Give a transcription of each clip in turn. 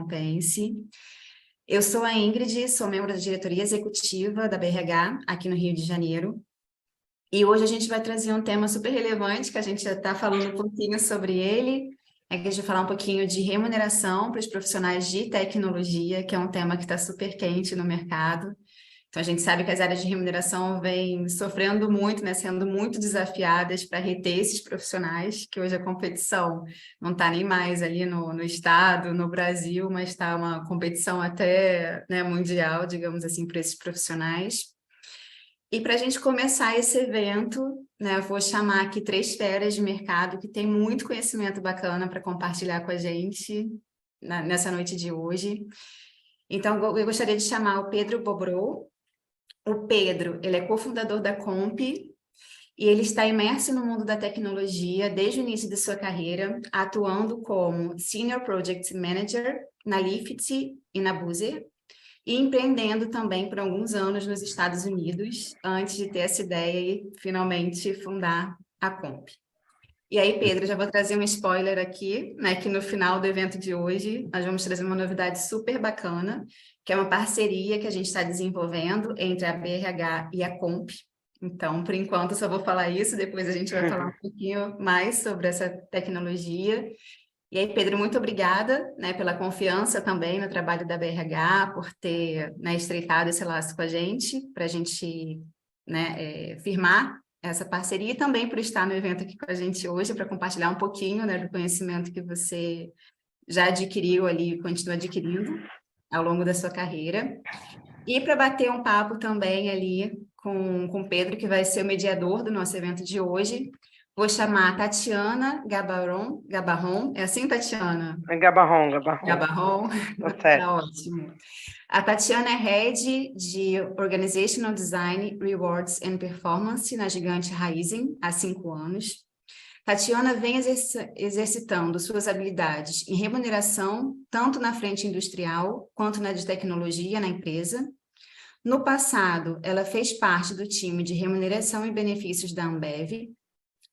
Recompense. Eu sou a Ingrid, sou membro da diretoria executiva da BRH, aqui no Rio de Janeiro. E hoje a gente vai trazer um tema super relevante, que a gente já está falando um pouquinho sobre ele. É que a gente vai falar um pouquinho de remuneração para os profissionais de tecnologia, que é um tema que está super quente no mercado. Então, a gente sabe que as áreas de remuneração vêm sofrendo muito, né, sendo muito desafiadas para reter esses profissionais, que hoje a competição não está nem mais ali no estado, no Brasil, mas está uma competição até, né, mundial, digamos assim, para esses profissionais. E para a gente começar esse evento, né, eu vou chamar aqui 3 feras de mercado que têm muito conhecimento bacana para compartilhar com a gente nessa noite de hoje. Então, eu gostaria de chamar o Pedro Bobrou. O Pedro, ele é cofundador da Comp e ele está imerso no mundo da tecnologia desde o início de sua carreira, atuando como Senior Project Manager na Lyft e na Buzer, e empreendendo também por alguns anos nos Estados Unidos, antes de ter essa ideia e finalmente fundar a Comp. E aí, Pedro, já vou trazer um spoiler aqui, né, que no final do evento de hoje nós vamos trazer uma novidade super bacana, que é uma parceria que a gente está desenvolvendo entre a BRH e a Comp. Então, por enquanto, eu só vou falar isso, depois a gente vai falar um pouquinho mais sobre essa tecnologia. E aí, Pedro, muito obrigada, né, pela confiança também no trabalho da BRH, por ter, né, estreitado esse laço com a gente, para a gente, né, firmar essa parceria e também por estar no evento aqui com a gente hoje, para compartilhar um pouquinho, né, do conhecimento que você já adquiriu ali e continua adquirindo ao longo da sua carreira. E para bater um papo também ali com o Pedro, que vai ser o mediador do nosso evento de hoje, vou chamar a Tatiana Gabarron. É assim, Tatiana? É Gabarron. Gabarron, Tá tá certo. ótimo. A Tatiana é Head de Organizational Design, Rewards and Performance na gigante Raizen há 5 anos. Tatiana vem exercitando suas habilidades em remuneração, tanto na frente industrial quanto na de tecnologia na empresa. No passado, ela fez parte do time de remuneração e benefícios da Ambev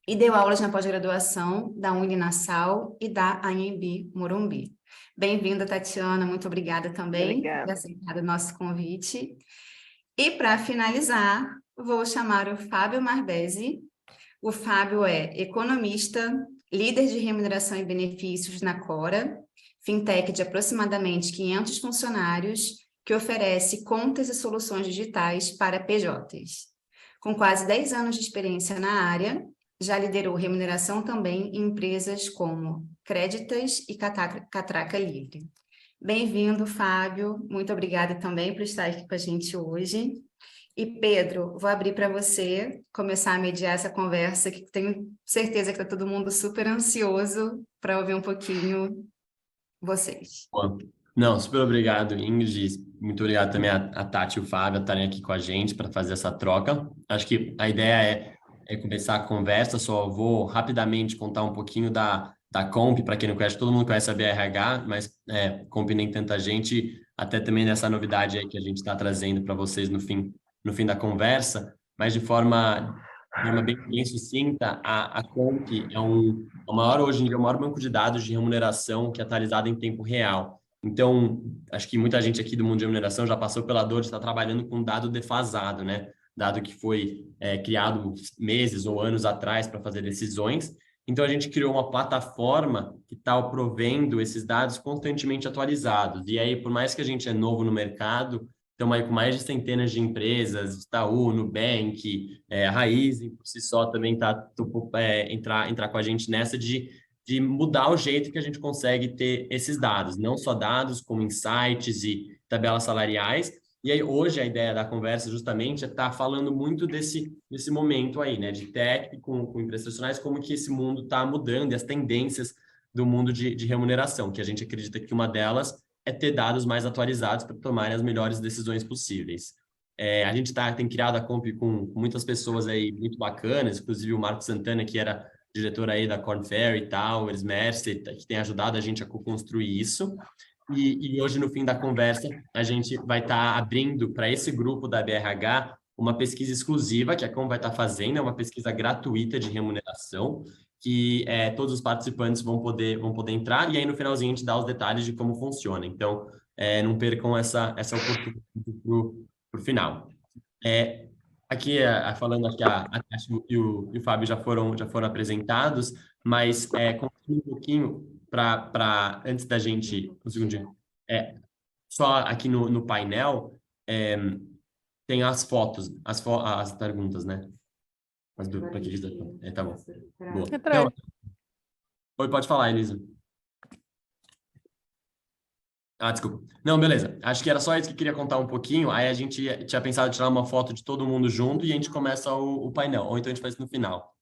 e deu aulas na pós-graduação da Uninassal e da Anhembi Morumbi. Bem-vinda, Tatiana, muito obrigada também Obrigada. por aceitar o nosso convite. E para finalizar, vou chamar o Fábio Marbesi. O Fábio é economista, líder de remuneração e benefícios na Cora, fintech de aproximadamente 500 funcionários, que oferece contas e soluções digitais para PJs. Com quase 10 anos de experiência na área, já liderou remuneração também em empresas como Créditas e Catraca Livre. Bem-vindo, Fábio. Muito obrigada também por estar aqui com a gente hoje. E, Pedro, vou abrir para você começar a mediar essa conversa, que tenho certeza que está todo mundo super ansioso para ouvir um pouquinho vocês. Bom, não, super obrigado, Ingrid. Muito obrigado também a Tati e o Fábio estarem aqui com a gente para fazer essa troca. Acho que a ideia é começar a conversa, só vou rapidamente contar um pouquinho da Comp, para quem não conhece, todo mundo conhece a BRH, mas Comp nem tanta gente, até também nessa novidade aí que a gente está trazendo para vocês no fim da conversa, mas de forma bem sucinta, a Comp é hoje em dia, o maior banco de dados de remuneração que é atualizado em tempo real. Então, acho que muita gente aqui do mundo de remuneração já passou pela dor de estar trabalhando com dado defasado, né? Dado que foi criado meses ou anos atrás para fazer decisões. Então, a gente criou uma plataforma que está provendo esses dados constantemente atualizados. E aí, por mais que a gente é novo no mercado, estamos aí com mais de centenas de empresas, Itaú, Nubank, a Raizen, por si só, também entrar com a gente nessa de mudar o jeito que a gente consegue ter esses dados, não só dados, como insights e tabelas salariais. E aí, hoje, a ideia da conversa justamente é estar falando muito desse momento aí, né, de tech com empresas tradicionais, como que esse mundo está mudando e as tendências do mundo de remuneração, que a gente acredita que uma delas é ter dados mais atualizados para tomarem as melhores decisões possíveis. A gente tem criado a Comp com muitas pessoas aí muito bacanas, inclusive o Marco Santana, que era diretor aí da Korn Ferry e tal, eles Mercer, que tem ajudado a gente a construir isso. E hoje, no fim da conversa, a gente vai estar abrindo para esse grupo da BRH uma pesquisa exclusiva que a Comp vai estar fazendo, é uma pesquisa gratuita de remuneração, que todos os participantes vão poder entrar, e aí no finalzinho a gente dá os detalhes de como funciona. Então, não percam essa oportunidade para o final. Aqui, falando aqui, a Tati e o Fábio já foram apresentados, mas contando um pouquinho antes da gente, um segundinho, só aqui no painel, tem as fotos, as perguntas, né? Tá bom. Boa. Não, oi, pode falar, Elisa. Desculpa. Não, beleza. Acho que era só isso que eu queria contar um pouquinho. Aí a gente tinha pensado em tirar uma foto de todo mundo junto e a gente começa o painel. Ou então a gente faz no final.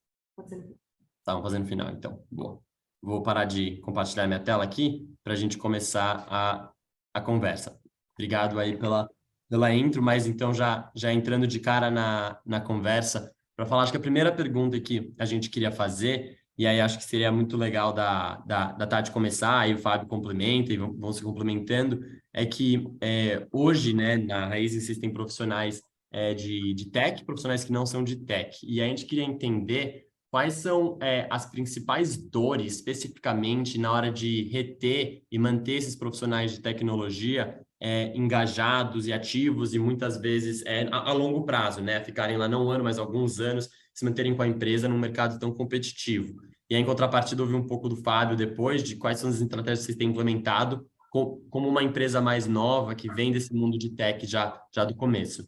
Tá, vamos fazer no final, então. Boa. Vou parar de compartilhar minha tela aqui para a gente começar a conversa. Obrigado aí pela intro, mas então já entrando de cara na conversa, para falar, acho que a primeira pergunta que a gente queria fazer, e aí acho que seria muito legal da Tati começar, aí o Fábio complementa e vão se complementando, é que hoje, né, na Raiz existem profissionais de tech, profissionais que não são de tech, e a gente queria entender quais são as principais dores, especificamente, na hora de reter e manter esses profissionais de tecnologia engajados e ativos e muitas vezes a longo prazo, né? Ficarem lá não um ano, mas alguns anos, se manterem com a empresa num mercado tão competitivo. E aí, em contrapartida, ouvi um pouco do Fábio depois de quais são as estratégias que vocês têm implementado como uma empresa mais nova que vem desse mundo de tech já do começo.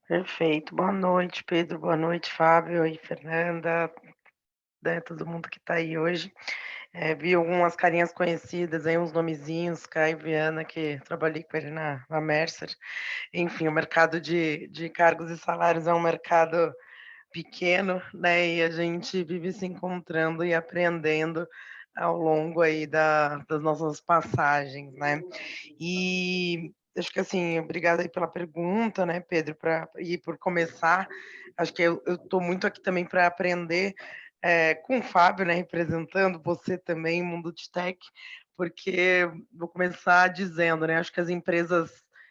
Perfeito. Boa noite, Pedro. Boa noite, Fábio e Fernanda, né, todo mundo que está aí hoje. Vi algumas carinhas conhecidas aí, uns nomezinhos, Caio Viana, que trabalhei com ele na Mercer. Enfim, o mercado de cargos e salários é um mercado pequeno, né? E a gente vive se encontrando e aprendendo ao longo aí das nossas passagens, né? E acho que assim, obrigada aí pela pergunta, né, Pedro, e por começar. Acho que eu estou muito aqui também para aprender com o Fábio, né, representando você também, mundo de tech, porque vou começar dizendo, né, acho que as empresas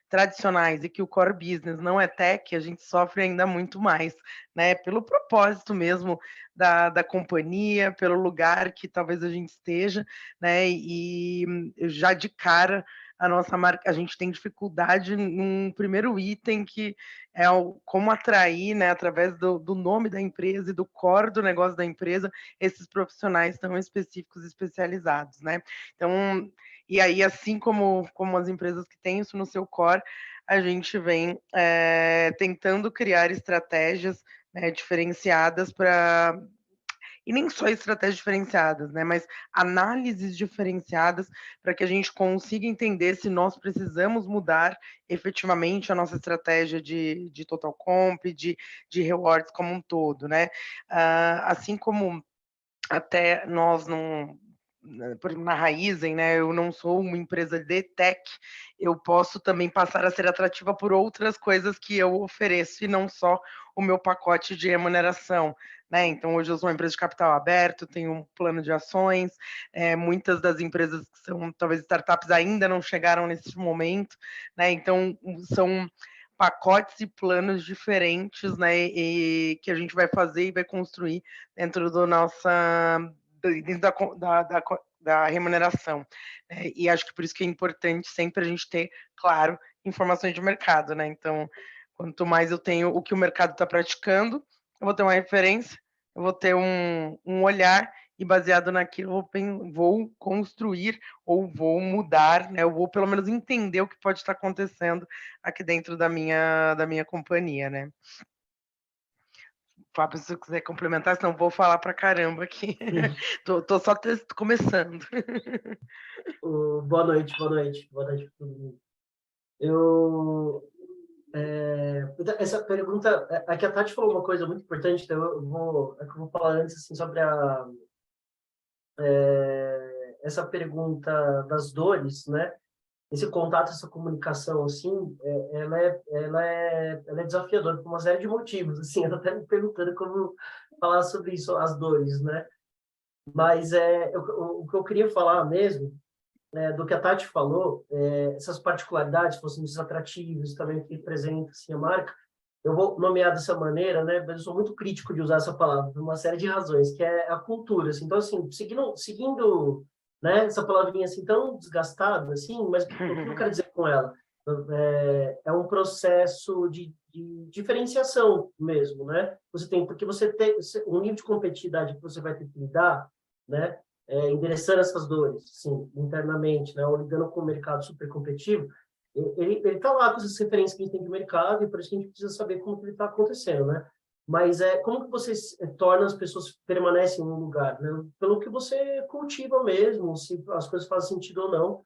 tradicionais e que o core business não é tech, a gente sofre ainda muito mais, né? Pelo propósito mesmo da companhia, pelo lugar que talvez a gente esteja, né? E já de cara a nossa marca, a gente tem dificuldade num primeiro item que é como atrair, né, através do nome da empresa e do core do negócio da empresa, esses profissionais tão específicos e especializados, né? Então, e aí, assim como as empresas que têm isso no seu core, a gente vem tentando criar estratégias, né, diferenciadas para. E nem só estratégias diferenciadas, né, mas análises diferenciadas para que a gente consiga entender se nós precisamos mudar efetivamente a nossa estratégia de total comp, de rewards como um todo, né? Assim como até nós não na Raizen, né, eu não sou uma empresa de tech, eu posso também passar a ser atrativa por outras coisas que eu ofereço e não só o meu pacote de remuneração, né? Então hoje eu sou uma empresa de capital aberto, tenho um plano de ações, muitas das empresas que são talvez startups ainda não chegaram nesse momento, né? Então são pacotes e planos diferentes, né, e que a gente vai fazer e vai construir dentro da remuneração. E acho que por isso que é importante sempre a gente ter, claro, informações de mercado, né? Então, quanto mais eu tenho o que o mercado está praticando, eu vou ter uma referência, eu vou ter um olhar e baseado naquilo eu vou construir ou vou mudar, né? Eu vou pelo menos entender o que pode estar acontecendo aqui dentro da minha companhia, né? Fábio, se você quiser complementar, senão vou falar pra caramba aqui. tô só começando. Boa noite, boa noite, boa noite para todo mundo. Essa pergunta, aqui a Tati falou uma coisa muito importante, então eu vou falar antes assim, sobre essa pergunta das dores, né? Esse contato, essa comunicação, assim, ela é desafiadora por uma série de motivos, assim, eu tô até me perguntando como falar sobre isso, as dores, né? Mas o que eu queria falar mesmo, do que a Tati falou, essas particularidades, fossem os atrativos, também que representam assim, a marca, eu vou nomear dessa maneira, né? Mas eu sou muito crítico de usar essa palavra por uma série de razões, que é a cultura. Assim. Então, assim, seguindo, né, essa palavrinha assim tão desgastada, assim, mas o que eu quero dizer com ela? É um processo de diferenciação mesmo, né? Porque você tem um nível de competitividade que você vai ter que lidar, né? Endereçando essas dores, sim, internamente, né? Ou lidando com o mercado super competitivo, ele está lá com essas referências que a gente tem de mercado e por isso que a gente precisa saber como que ele está acontecendo, né? Mas como que você torna as pessoas que permanecem no lugar, né? Pelo que você cultiva mesmo, se as coisas fazem sentido ou não.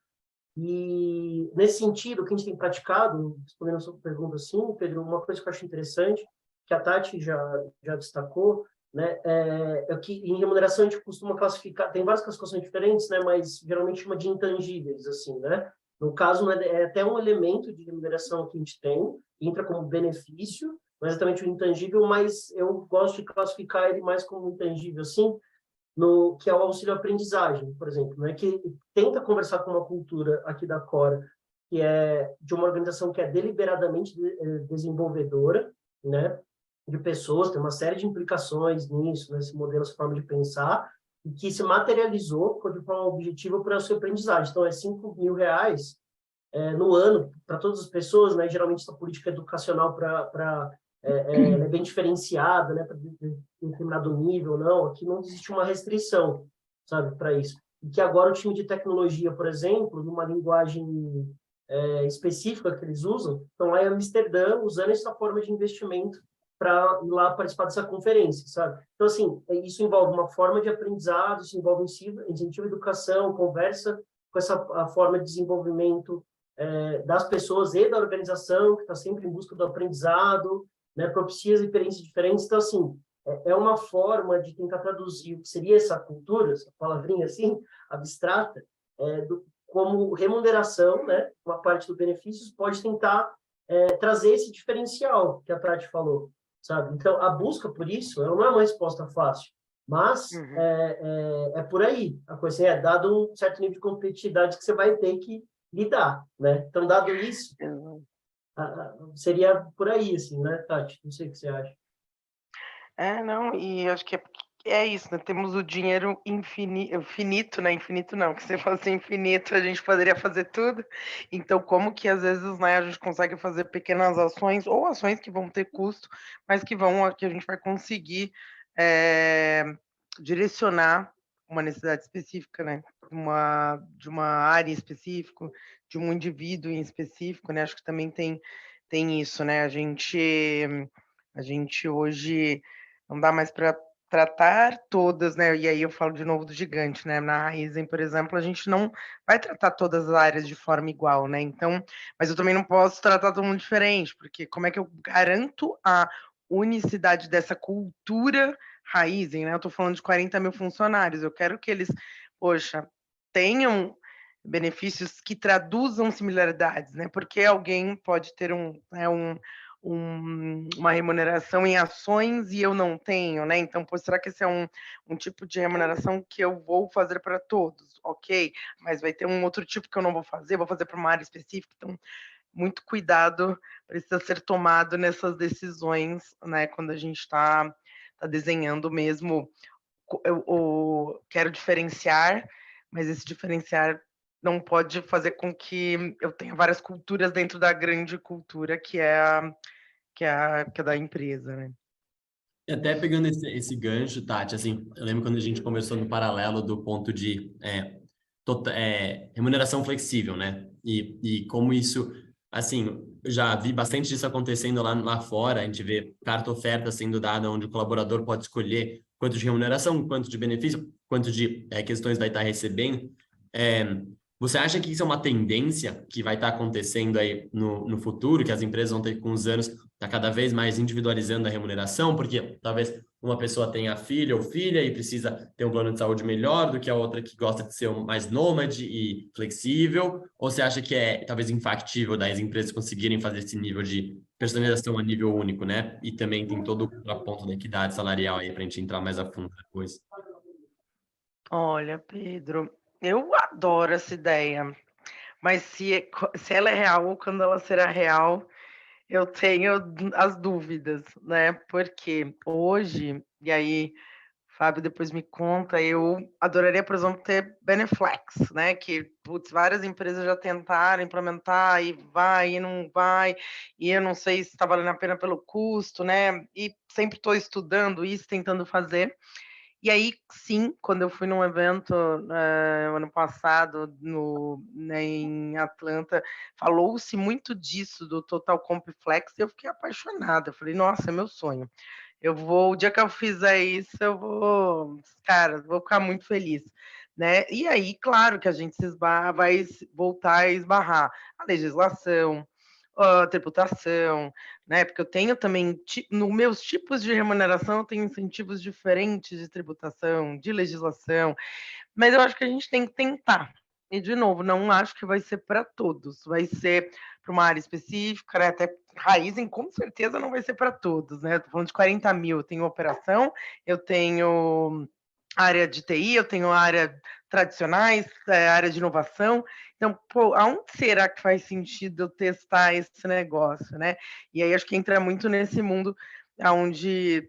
E, nesse sentido, o que a gente tem praticado, respondendo a sua pergunta assim, Pedro, uma coisa que eu acho interessante, que a Tati já destacou, né, é que em remuneração a gente costuma classificar, tem várias classificações diferentes, né, mas geralmente chama de intangíveis, assim, né? No caso, né, é até um elemento de remuneração que a gente tem, entra como benefício, mas exatamente o intangível, mas eu gosto de classificar ele mais como intangível, assim, no que é o auxílio aprendizagem, por exemplo, né, que tenta conversar com uma cultura aqui da Cora, que é de uma organização que é deliberadamente desenvolvedora, né, de pessoas, tem uma série de implicações nisso, nesse modelo, essa forma de pensar, e que se materializou de forma objetiva para a sua aprendizagem. Então, é R$ 5.000 no ano para todas as pessoas, né? Geralmente essa política educacional é bem diferenciada, né? Para determinado nível, não. Aqui não existe uma restrição, sabe, para isso. E que agora o time de tecnologia, por exemplo, numa linguagem específica que eles usam, estão lá em Amsterdã usando essa forma de investimento para ir lá participar dessa conferência, sabe? Então, assim, isso envolve uma forma de aprendizado, isso envolve incentivo à educação, conversa com a forma de desenvolvimento das pessoas e da organização, que está sempre em busca do aprendizado, né, propicia experiências diferentes. Então, assim, é uma forma de tentar traduzir o que seria essa cultura, essa palavrinha assim, abstrata, como remuneração, né, uma parte dos benefícios, pode tentar trazer esse diferencial que a Tati falou, sabe? Então, a busca por isso, ela não é uma resposta fácil, mas é por aí. A coisa assim, dado um certo nível de competitividade que você vai ter que lidar, né? Então, dado isso, seria por aí, assim, né, Tati? Não sei o que você acha. Não, e acho que é isso, né? Temos o dinheiro finito, né? Infinito não, que se fosse infinito a gente poderia fazer tudo. Então, como que às vezes, né, a gente consegue fazer pequenas ações ou ações que vão ter custo, mas que a gente vai conseguir direcionar uma necessidade específica, né? De uma área específica, de um indivíduo em específico, né? Acho que também tem isso, né? A gente hoje não dá mais para tratar todas, né, e aí eu falo de novo do gigante, né, na Raizen, por exemplo, a gente não vai tratar todas as áreas de forma igual, né, então, mas eu também não posso tratar todo mundo diferente, porque como é que eu garanto a unicidade dessa cultura Raizen, né, eu tô falando de 40.000 funcionários, eu quero que eles, poxa, tenham benefícios que traduzam similaridades, né, porque alguém pode ter uma remuneração em ações e eu não tenho, né? Então, será que esse é um tipo de remuneração que eu vou fazer para todos? Ok, mas vai ter um outro tipo que eu não vou fazer para uma área específica. Então, muito cuidado precisa ser tomado nessas decisões, né? Quando a gente está desenhando mesmo, eu quero diferenciar, mas esse diferenciar não pode fazer com que eu tenha várias culturas dentro da grande cultura que é da empresa, né. E até pegando esse gancho, Tati, assim, eu lembro quando a gente conversou no paralelo do ponto de remuneração flexível, né? E como isso, assim, eu já vi bastante disso acontecendo lá fora, a gente vê carta oferta sendo dada onde o colaborador pode escolher quanto de remuneração, quanto de benefício, quanto de questões vai estar recebendo. Você acha que isso é uma tendência que vai estar acontecendo aí no futuro, que as empresas vão ter com os anos, tá cada vez mais individualizando a remuneração, porque talvez uma pessoa tenha filho ou filha e precisa ter um plano de saúde melhor do que a outra que gosta de ser mais nômade e flexível, ou você acha que é talvez infactível das empresas conseguirem fazer esse nível de personalização a nível único, né? E também tem todo o contraponto da equidade salarial aí para a gente entrar mais a fundo depois. Olha, Pedro, eu adoro essa ideia, mas se ela é real ou quando ela será real, eu tenho as dúvidas, né? Porque hoje, e aí, Fábio, depois me conta, eu adoraria, por exemplo, ter Beneflex, né? Que, putz, várias empresas já tentaram implementar e vai e não vai, e eu não sei se está valendo a pena pelo custo, né? E sempre estou estudando isso, tentando fazer. E aí, sim, quando eu fui num evento ano passado né, em Atlanta, falou-se muito disso, do Total Comp Flex, e eu fiquei apaixonada. Eu falei, nossa, é meu sonho. O dia que eu fizer isso, cara, vou ficar muito feliz. Né? E aí, claro que a gente vai voltar a esbarrar a legislação, a tributação, né? Porque eu tenho também, nos meus tipos de remuneração, eu tenho incentivos diferentes de tributação, de legislação, mas eu acho que a gente tem que tentar. E, de novo, não acho que vai ser para todos, vai ser para uma área específica, né? Até Raizen, com certeza, não vai ser para todos, né? Estou falando de 40 mil, eu tenho operação, eu tenho área de TI, eu tenho área tradicionais, área de inovação. Então, pô, aonde será que faz sentido eu testar esse negócio, né? E aí acho que entra muito nesse mundo onde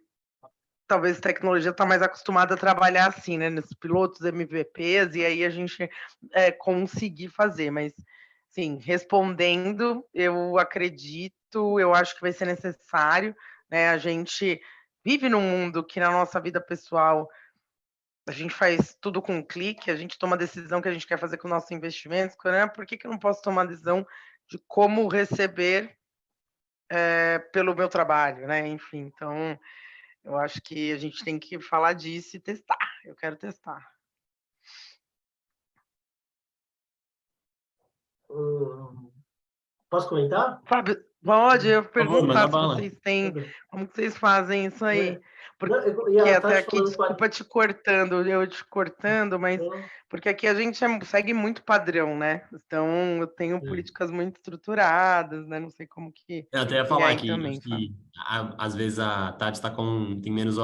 talvez a tecnologia está mais acostumada a trabalhar assim, né? Nos pilotos, MVPs, e aí a gente conseguir fazer. Mas, sim, respondendo, eu acredito, eu acho que vai ser necessário, né? A gente vive num mundo que na nossa vida pessoal a gente faz tudo com um clique, a gente toma a decisão que a gente quer fazer com nossos investimentos, né? Por que eu não posso tomar a decisão de como receber pelo meu trabalho, né? Enfim, então eu acho que a gente tem que falar disso e testar. Eu quero testar. Posso comentar? Fábio, pode eu Por favor, manda perguntar se bala. vocês têm, como que vocês fazem isso aí? Não, e Porque a até Tati aqui, falando desculpa eu te cortando, mas porque aqui a gente segue muito padrão, né? Então eu tenho políticas muito estruturadas, né? Não sei como que Eu até ia é falar aí que também, acho Fábio. que às vezes a Tati tem menos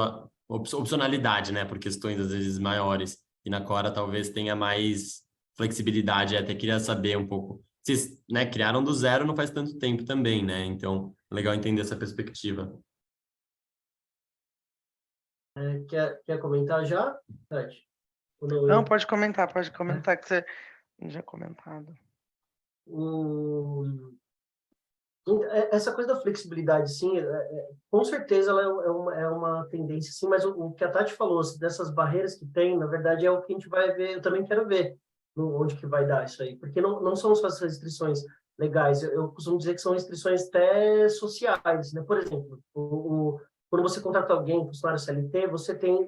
opcionalidade, né? Por questões às vezes maiores. E na Cora talvez tenha mais flexibilidade. Eu até queria saber um pouco. Vocês, né, criaram do zero não faz tanto tempo também, né? Então, legal entender essa perspectiva. Quer comentar já, Tati? Não, pode comentar que você já comentado. Essa coisa da flexibilidade, sim, com certeza ela é uma tendência, sim, mas o que a Tati falou, dessas barreiras que tem, na verdade, é o que a gente vai ver, eu também quero ver onde que vai dar isso aí, porque não são só as restrições legais, eu costumo dizer que são restrições até sociais, né? Por exemplo, quando você contrata alguém, funcionário CLT,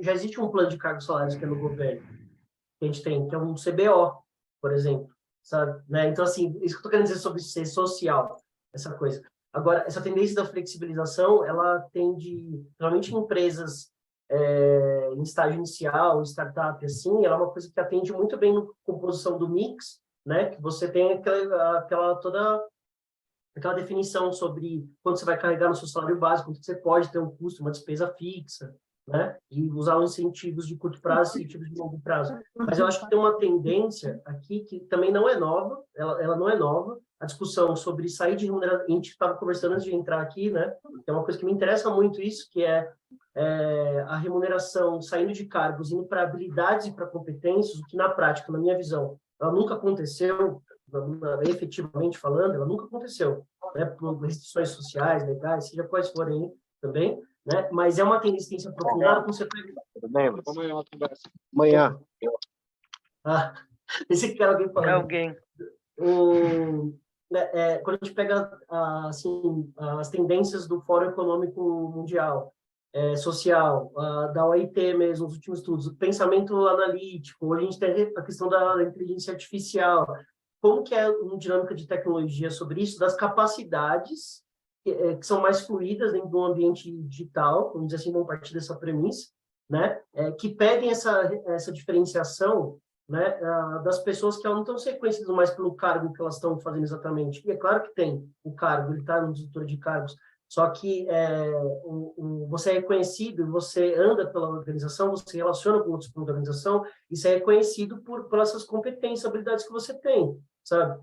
já existe um plano de cargos salários pelo governo, que a gente tem, que é um CBO, por exemplo, sabe? Né? Então, assim, isso que eu estou querendo dizer sobre ser social, essa coisa. Agora, essa tendência da flexibilização, ela tende, realmente em empresas em estágio inicial, startup, assim, ela é uma coisa que atende muito bem na composição do mix, né? Que você tem toda aquela definição sobre quanto você vai carregar no seu salário básico, quanto você pode ter um custo, uma despesa fixa, né? E usar os incentivos de curto prazo e incentivos de longo prazo. Mas eu acho que tem uma tendência aqui que também não é nova, ela não é nova, a discussão sobre sair de remuneração, a gente estava conversando antes de entrar aqui, né? É uma coisa que me interessa muito isso, que é a remuneração saindo de cargos, indo para habilidades e para competências, o que na prática, na minha visão, ela nunca aconteceu, efetivamente falando, ela nunca aconteceu, né? Por restrições sociais, legais, seja quais forem também, né? Mas é uma tendência que tem se aprofundado quando você pega... Amanhã. Ah, pensei que era alguém falando. Alguém. Quando a gente pega assim, as tendências do Fórum Econômico Mundial, social, da OIT mesmo, os últimos estudos, o pensamento analítico, hoje a gente tem a questão da inteligência artificial, como que é uma dinâmica de tecnologia sobre isso, das capacidades que são mais fluídas dentro do ambiente digital, vamos dizer assim, vamos partir dessa premissa, né? Que pedem essa diferenciação, né, das pessoas que não estão sendo reconhecidas mais pelo cargo que elas estão fazendo exatamente. E é claro que tem o cargo, ele está no diretor de cargos, só que você é reconhecido, você anda pela organização, você se relaciona com outros da organização, e você é reconhecido por essas competências, habilidades que você tem, sabe?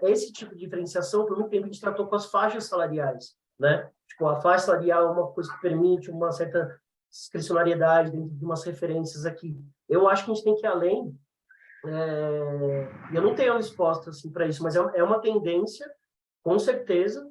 Esse tipo de diferenciação, por muito tempo, a gente tratou com as faixas salariais, né? Tipo, a faixa salarial é uma coisa que permite uma certa discricionariedade dentro de umas referências aqui. Eu acho que a gente tem que ir além, e eu não tenho a resposta assim, para isso, mas é uma tendência, com certeza,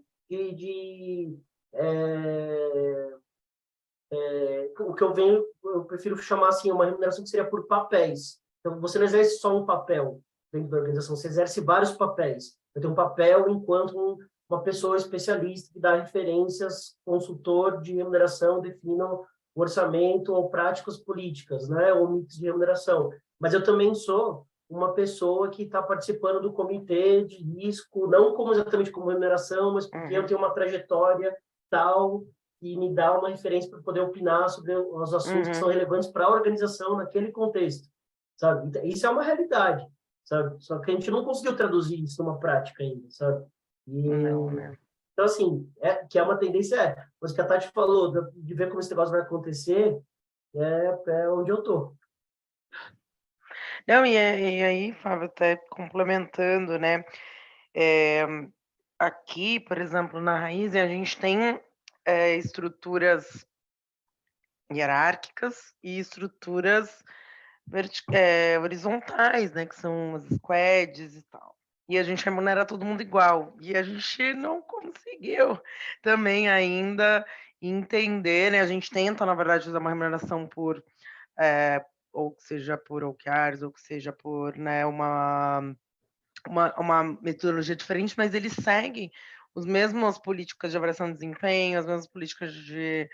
o que eu prefiro chamar assim, uma remuneração que seria por papéis. Então, você não exerce só um papel dentro da organização, você exerce vários papéis. Eu tenho um papel enquanto uma pessoa especialista que dá referências, consultor de remuneração, defina o orçamento ou práticas políticas, né, ou mix de remuneração. Mas eu também sou uma pessoa que está participando do comitê de risco, não como exatamente como remuneração, mas porque eu tenho uma trajetória tal e me dá uma referência para poder opinar sobre os assuntos que são relevantes para a organização naquele contexto, sabe? Isso é uma realidade, sabe? Só que a gente não conseguiu traduzir isso numa prática ainda, sabe? Não, né? Então, assim, que é uma tendência, mas que a Tati falou, de ver como esse negócio vai acontecer, é onde eu tô. Não, e aí, Fábio, até complementando, né? Aqui, por exemplo, na Raiz, a gente tem estruturas hierárquicas e estruturas horizontais, né? Que são as squads e tal. E a gente remunera todo mundo igual. E a gente não conseguiu também ainda entender, né? A gente tenta, na verdade, usar uma remuneração por ou que seja por OKRs, ou que seja por, né, uma metodologia diferente, mas eles seguem as mesmas políticas de avaliação de desempenho, as mesmas políticas de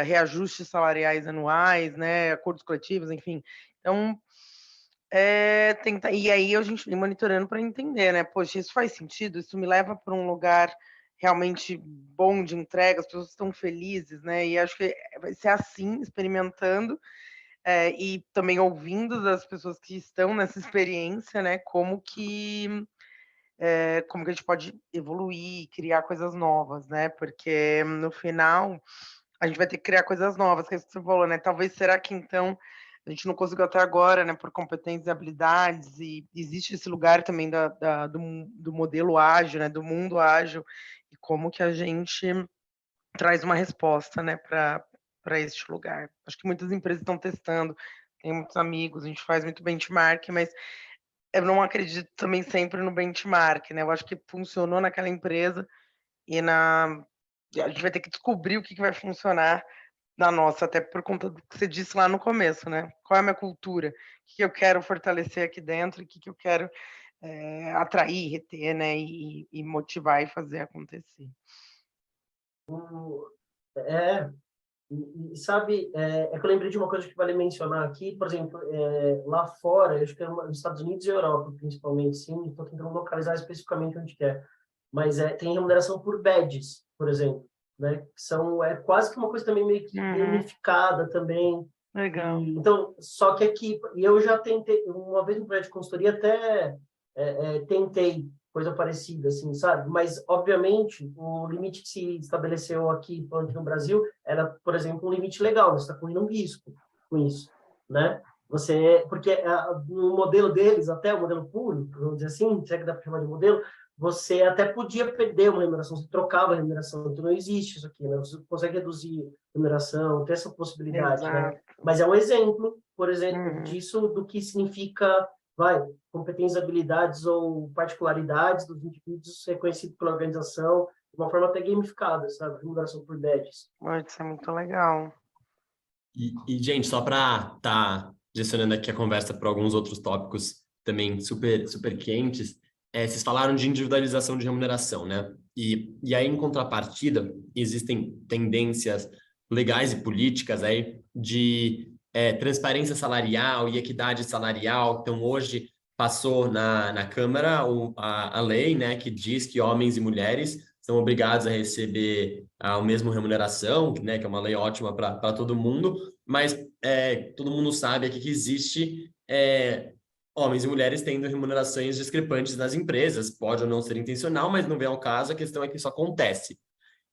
reajustes salariais anuais, né, acordos coletivos, enfim. Então, e aí a gente vem monitorando para entender, né, poxa, isso faz sentido? Isso me leva para um lugar realmente bom de entrega, as pessoas estão felizes, né, e acho que vai ser assim, experimentando, e também ouvindo das pessoas que estão nessa experiência, né, como que a gente pode evoluir, criar coisas novas, né, porque no final a gente vai ter que criar coisas novas, que é isso que você falou, né, talvez será que então a gente não conseguiu até agora, né, por competências e habilidades, e existe esse lugar também do modelo ágil, né, do mundo ágil, e como que a gente traz uma resposta, né, para este lugar. Acho que muitas empresas estão testando, tem muitos amigos, a gente faz muito benchmark, mas eu não acredito também sempre no benchmark, né? Eu acho que funcionou naquela empresa e a gente vai ter que descobrir o que vai funcionar na nossa, até por conta do que você disse lá no começo, né? Qual é a minha cultura? O que eu quero fortalecer aqui dentro e o que eu quero atrair, reter, né? E motivar e fazer acontecer. Sabe, que eu lembrei de uma coisa que vale mencionar aqui, por exemplo, lá fora, eu acho que nos Estados Unidos e Europa, principalmente, sim, estou tentando localizar especificamente onde que é, mas tem remuneração por badges, por exemplo, né, que é quase que uma coisa também meio que gamificada também. Legal. Então, só que aqui, e eu já tentei, uma vez no projeto de consultoria, até tentei coisa parecida, assim, sabe? Mas, obviamente, o limite que se estabeleceu aqui no Brasil era, por exemplo, um limite legal, você está correndo um risco com isso, né? Porque no modelo deles, até o modelo puro, vamos dizer assim, se é que dá para chamar de modelo, você até podia perder uma remuneração, você trocava a remuneração, então não existe isso aqui, né? Você consegue reduzir a remuneração, ter essa possibilidade, né? Mas é um exemplo, por exemplo, disso, do que significa competências, habilidades ou particularidades dos indivíduos reconhecidos pela organização de uma forma até gamificada, sabe? Remuneração por badges. Isso é muito legal. Gente, só para estar direcionando aqui a conversa para alguns outros tópicos também super, super quentes, vocês falaram de individualização de remuneração, né? E aí, em contrapartida, existem tendências legais e políticas aí de transparência salarial e equidade salarial. Então, hoje passou na Câmara a lei, né, que diz que homens e mulheres são obrigados a receber a mesma remuneração, né, que é uma lei ótima para todo mundo, mas todo mundo sabe aqui que existe homens e mulheres tendo remunerações discrepantes nas empresas, pode ou não ser intencional, mas não vem ao caso, a questão é que isso acontece.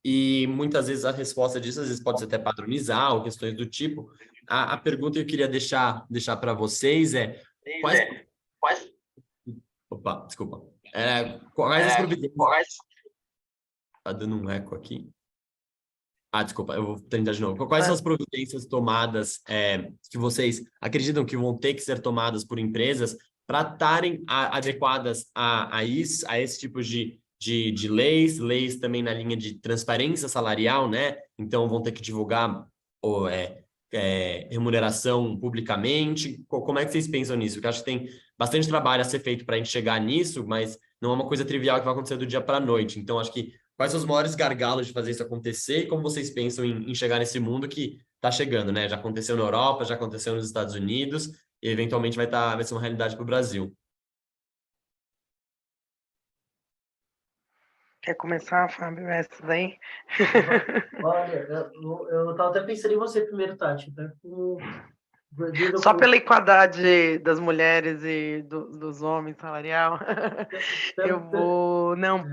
E muitas vezes a resposta disso, às vezes pode ser até padronizar ou questões do tipo. A pergunta que eu queria deixar para vocês é quais Opa, desculpa. Quais as providências... Tá dando um eco aqui. Desculpa, eu vou tentar de novo. Quais são as providências tomadas que vocês acreditam que vão ter que ser tomadas por empresas para estarem adequadas a esse tipo de leis também na linha de transparência salarial, né? Então vão ter que divulgar remuneração publicamente. Como é que vocês pensam nisso? Porque eu acho que tem bastante trabalho a ser feito para a gente chegar nisso, mas não é uma coisa trivial que vai acontecer do dia para a noite. Então, acho que quais são os maiores gargalos de fazer isso acontecer e como vocês pensam em chegar nesse mundo que está chegando, né? Já aconteceu na Europa, já aconteceu nos Estados Unidos e eventualmente vai ser uma realidade para o Brasil. Quer começar, Fábio, essa daí? Olha, eu estava até pensando em você primeiro, Tati. Tá? Só pela igualdade das mulheres e dos homens salarial, eu vou... Não,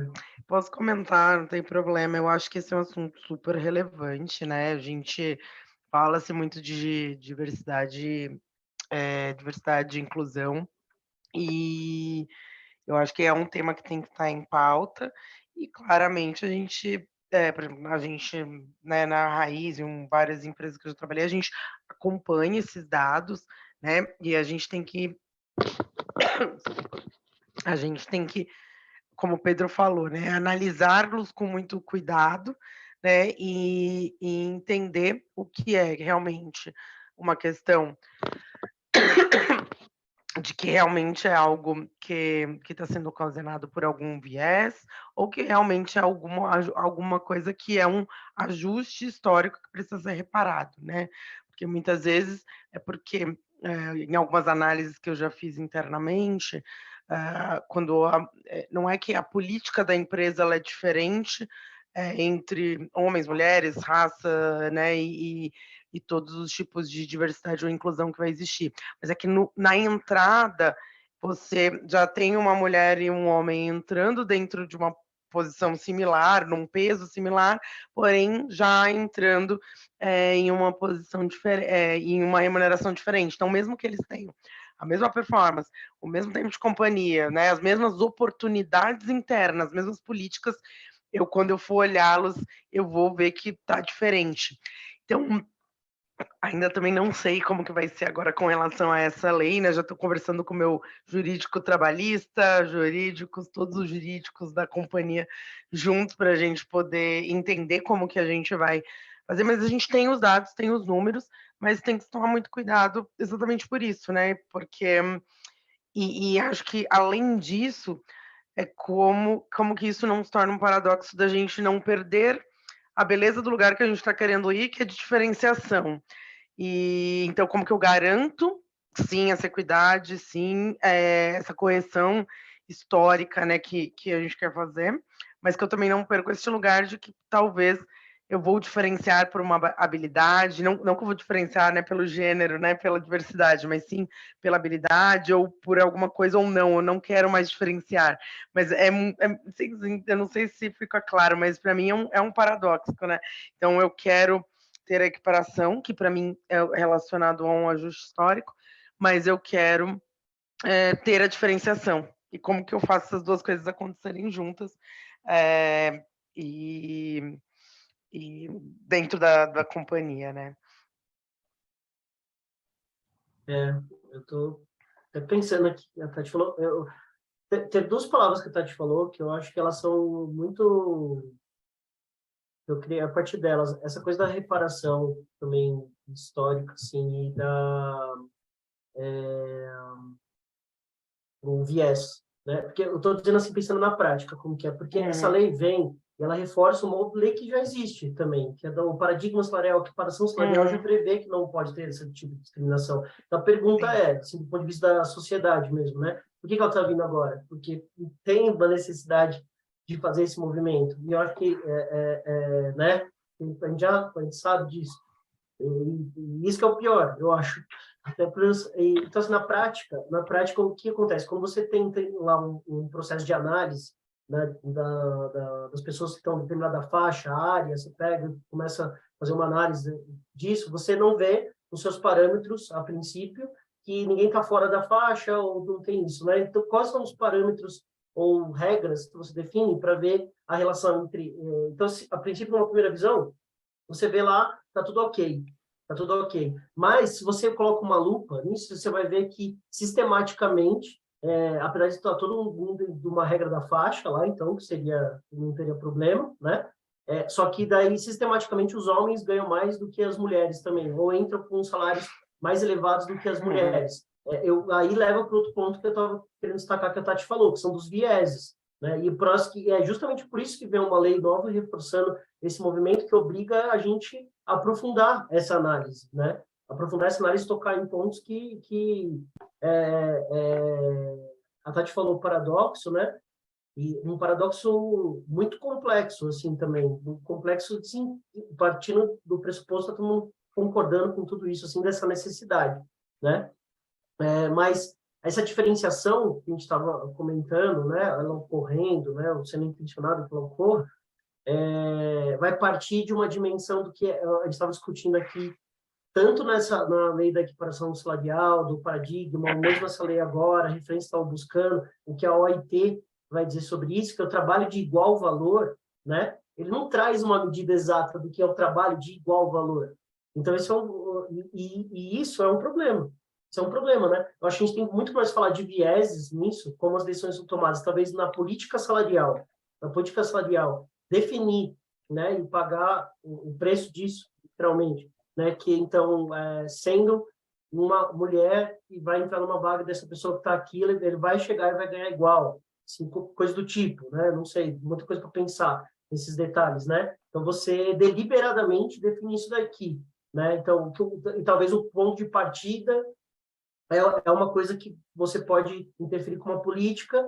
posso comentar, não tem problema. Eu acho que esse é um assunto super relevante, né? A gente fala-se muito de diversidade, diversidade e inclusão, e eu acho que é um tema que tem que estar em pauta, e claramente a gente, por exemplo, a gente, né, na Raiz, em várias empresas que eu já trabalhei, a gente acompanha esses dados, né, e a gente tem que, como o Pedro falou, né, analisá-los com muito cuidado, né, e entender o que é realmente uma questão de que realmente é algo que está sendo ocasionado por algum viés, ou que realmente é alguma coisa que é um ajuste histórico que precisa ser reparado, né? Porque muitas vezes é porque, em algumas análises que eu já fiz internamente, não é que a política da empresa ela é diferente entre homens, mulheres, raça, né, e todos os tipos de diversidade ou inclusão que vai existir. Mas é que na entrada, você já tem uma mulher e um homem entrando dentro de uma posição similar, num peso similar, porém já entrando em uma posição diferente, em uma remuneração diferente. Então, mesmo que eles tenham a mesma performance, o mesmo tempo de companhia, né, as mesmas oportunidades internas, as mesmas políticas, quando eu for olhá-los, eu vou ver que está diferente. Então, ainda também não sei como que vai ser agora com relação a essa lei, né? Já estou conversando com o meu jurídico trabalhista, todos os jurídicos da companhia juntos para a gente poder entender como que a gente vai fazer, mas a gente tem os dados, tem os números, mas tem que tomar muito cuidado exatamente por isso, né? Porque e acho que além disso é como que isso não se torna um paradoxo da gente não perder a beleza do lugar que a gente está querendo ir, que é de diferenciação. E então, como que eu garanto, sim, essa equidade, sim, essa correção histórica, né, que a gente quer fazer, mas que eu também não perco esse lugar de que talvez eu vou diferenciar por uma habilidade, não que eu vou diferenciar, né, pelo gênero, né, pela diversidade, mas sim pela habilidade ou por alguma coisa ou não, eu não quero mais diferenciar. Mas eu não sei se fica claro, mas para mim é um paradoxo, né? Então eu quero ter a equiparação, que para mim é relacionado a um ajuste histórico, mas eu quero ter a diferenciação. E como que eu faço essas duas coisas acontecerem juntas e dentro da companhia, né? Eu estou até pensando aqui, a Tati falou, tem duas palavras que a Tati falou que eu acho que elas são muito... Eu queria, a partir delas, essa coisa da reparação também histórica, assim, e o viés, né? Porque eu estou dizendo assim, pensando na prática, como que é, porque essa lei vem e ela reforça uma outra lei que já existe também, que é o paradigma salarial, que a equiparação salarial já prevê que não pode ter esse tipo de discriminação. Então, a pergunta assim, do ponto de vista da sociedade mesmo, né? Por que ela está vindo agora? Porque tem uma necessidade de fazer esse movimento. E eu acho que, né? A gente sabe disso. E isso que é o pior, eu acho. Então, assim, na prática, o que acontece? Quando você tem lá um processo de análise, né, das pessoas que estão em determinada faixa, área, você pega, começa a fazer uma análise disso, você não vê os seus parâmetros, a princípio, que ninguém está fora da faixa ou não tem isso, né? Então, quais são os parâmetros ou regras que você define para ver a relação entre... Então, a princípio, numa primeira visão, você vê lá, tá tudo ok. Tá tudo ok. Mas, se você coloca uma lupa nisso, você vai ver que, sistematicamente, apesar de estar todo mundo de uma regra da faixa lá, então, que seria, não teria problema, né? Só que daí, sistematicamente, os homens ganham mais do que as mulheres também, ou entram com salários mais elevados do que as mulheres. Aí leva para outro ponto que eu estava querendo destacar, que a Tati falou, que são dos vieses, né? E que é justamente por isso que vem uma lei nova reforçando esse movimento que obriga a gente a aprofundar essa análise, né? Aprofundar essa análise e tocar em pontos que a Tati falou paradoxo, né? E um paradoxo muito complexo, assim, também. Um complexo, sim, partindo do pressuposto, todo mundo concordando com tudo isso, assim, dessa necessidade, né? Mas essa diferenciação que a gente estava comentando, né? Ela ocorrendo, né? Ou sendo intencionado que ela ocorra, vai partir de uma dimensão do que a gente estava discutindo aqui, tanto na lei da equiparação salarial, do paradigma, ou mesmo essa lei agora, a referência estava buscando, o que a OIT vai dizer sobre isso, que é o trabalho de igual valor, né? Ele não traz uma medida exata do que é o trabalho de igual valor. Então, isso é um problema. Isso é um problema, né? Eu acho que a gente tem muito mais falar de vieses nisso, como as decisões são tomadas, talvez na política salarial. Na política salarial, definir, né, e pagar o preço disso, literalmente, né? Que, então, sendo uma mulher e vai entrar numa vaga dessa pessoa que está aqui, ele vai chegar e vai ganhar igual. Assim, coisa do tipo, né? Não sei, muita coisa para pensar nesses detalhes, né? Então, você deliberadamente define isso daqui, né? Então, e talvez o ponto de partida é uma coisa que você pode interferir com uma política,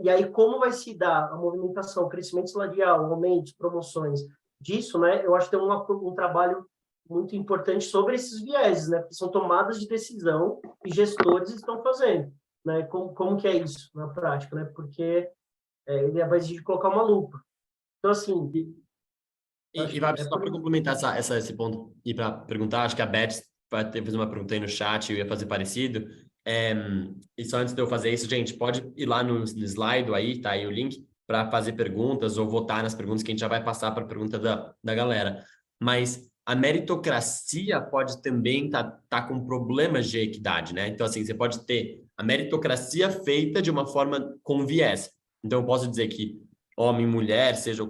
e aí como vai se dar a movimentação, o crescimento salarial, aumentos, promoções disso, né? Eu acho que tem um trabalho muito importante sobre esses vieses, né? Porque são tomadas de decisão e gestores estão fazendo, né? Como que é isso na prática, né? Porque ele vai exigir colocar uma lupa. Então, assim... E vai só para complementar esse ponto e para perguntar, acho que a Beth vai fazer uma pergunta aí no chat, eu ia fazer parecido. E só antes de eu fazer isso, gente, pode ir lá no slide aí, tá aí o link, para fazer perguntas ou votar nas perguntas que a gente já vai passar para a pergunta da galera. Mas a meritocracia pode também tá com problemas de equidade, né? Então, assim, você pode ter a meritocracia feita de uma forma com viés. Então, eu posso dizer que homem, mulher, seja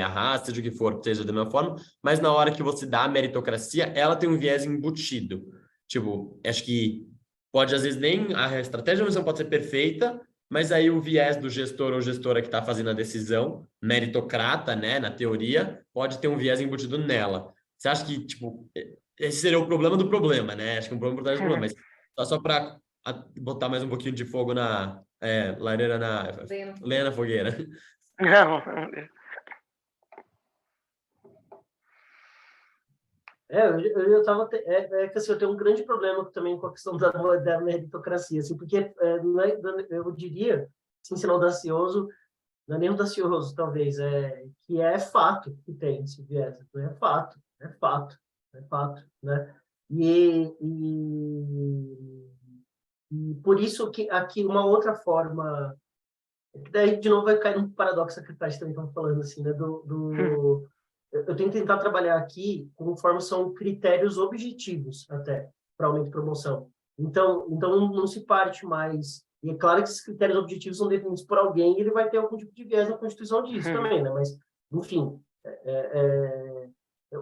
a raça, seja o que for, seja da mesma forma, mas na hora que você dá a meritocracia, ela tem um viés embutido. Tipo, acho que pode, às vezes, nem a estratégia de pode ser perfeita, mas aí o viés do gestor ou gestora que está fazendo a decisão, meritocrata, né, na teoria, pode ter um viés embutido nela. Você acha que, tipo, esse seria o problema do problema, né? Acho que é um problema por trás do problema, mas só para botar mais um pouquinho de fogo na lareira, lenha na fogueira. Não. Eu tava que assim, eu tenho um grande problema também com a questão da meritocracia, assim, porque eu diria, assim, se não audacioso, não é nem audacioso, talvez, que é fato que tem esse viés, né? É fato, né? E por isso que aqui uma outra forma, daí de novo vai cair num paradoxo que a Tati também estava falando, assim, né? Eu tenho que tentar trabalhar aqui conforme são critérios objetivos até para aumento e promoção. Então não se parte mais... E é claro que esses critérios objetivos são definidos por alguém e ele vai ter algum tipo de viés na Constituição disso também, né? Mas, enfim,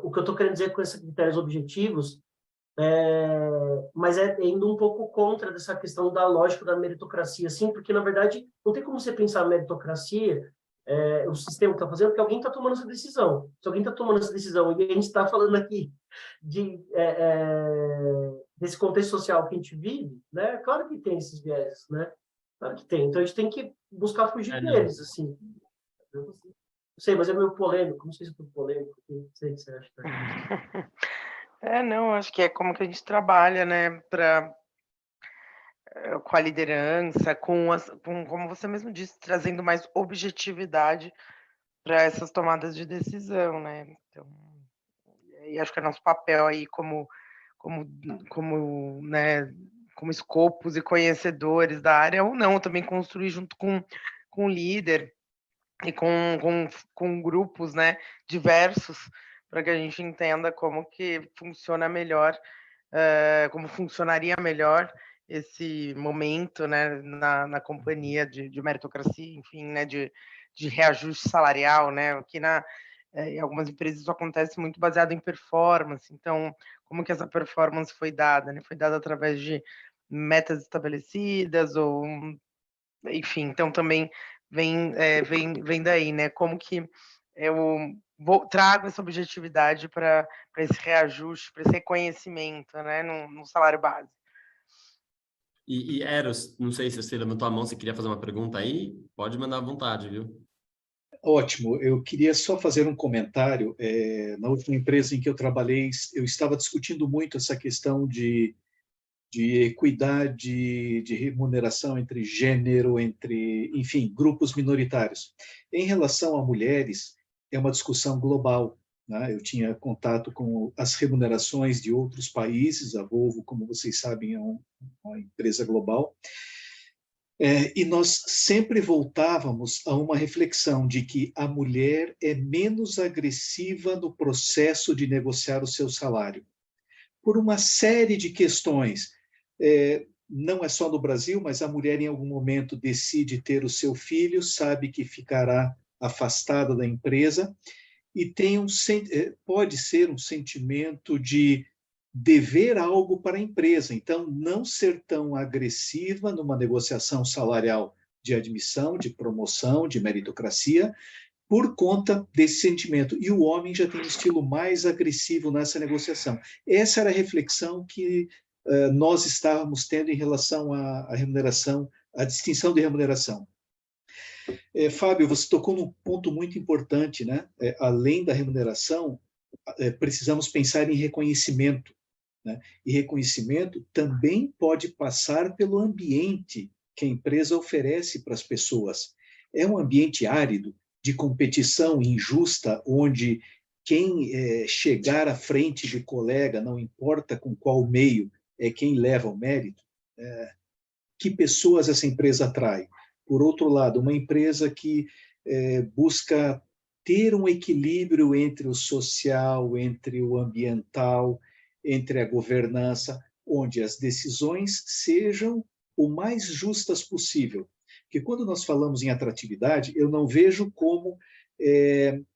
o que eu estou querendo dizer com esses critérios objetivos mas indo um pouco contra dessa questão da lógica da meritocracia, assim, porque, na verdade, não tem como você pensar a meritocracia, o sistema que está fazendo, porque alguém está tomando essa decisão. Se alguém está tomando essa decisão e a gente está falando aqui desse contexto social que a gente vive, né? Claro que tem esses viés, né? Claro que tem. Então, a gente tem que buscar fugir deles, assim. Eu não sei, mas é meio polêmico. Não sei se é muito polêmico. Não sei o que você acha. Não, acho que é como que a gente trabalha, né, com a liderança, como você mesmo disse, trazendo mais objetividade para essas tomadas de decisão, né? Então, e acho que é nosso papel aí como né, como escopos e conhecedores da área, ou não, também construir junto com o líder e com grupos, né, diversos, para que a gente entenda como que funciona melhor, como funcionaria melhor esse momento, né, na companhia de meritocracia, enfim, né, de reajuste salarial, né, aqui em algumas empresas isso acontece muito baseado em performance, então, como que essa performance foi dada, né, foi dada através de metas estabelecidas ou, enfim, então também vem daí, né, como que eu trago essa objetividade para esse reajuste, para esse reconhecimento, né, no salário base. E Eros, não sei se você levantou a mão, você queria fazer uma pergunta aí? Pode mandar à vontade, viu? Ótimo, eu queria só fazer um comentário. Na última empresa em que eu trabalhei, eu estava discutindo muito essa questão de equidade de remuneração entre gênero, enfim, grupos minoritários. Em relação a mulheres, é uma discussão global, né? Eu tinha contato com as remunerações de outros países, a Volvo, como vocês sabem, é uma empresa global, e nós sempre voltávamos a uma reflexão de que a mulher é menos agressiva no processo de negociar o seu salário, por uma série de questões. Não é só no Brasil, mas a mulher em algum momento decide ter o seu filho, sabe que ficará afastada da empresa e pode ser um sentimento de dever algo para a empresa. Então, não ser tão agressiva numa negociação salarial de admissão, de promoção, de meritocracia, por conta desse sentimento. E o homem já tem um estilo mais agressivo nessa negociação. Essa era a reflexão que nós estávamos tendo em relação à remuneração, à distinção de remuneração. Fábio, você tocou num ponto muito importante, né? Além da remuneração, precisamos pensar em reconhecimento, né? E reconhecimento também pode passar pelo ambiente que a empresa oferece para as pessoas. É um ambiente árido, de competição injusta, onde quem chegar à frente de colega, não importa com qual meio, é quem leva o mérito. Que pessoas essa empresa atrai? Por outro lado, uma empresa que busca ter um equilíbrio entre o social, entre o ambiental, entre a governança, onde as decisões sejam o mais justas possível. Porque quando nós falamos em atratividade, eu não vejo como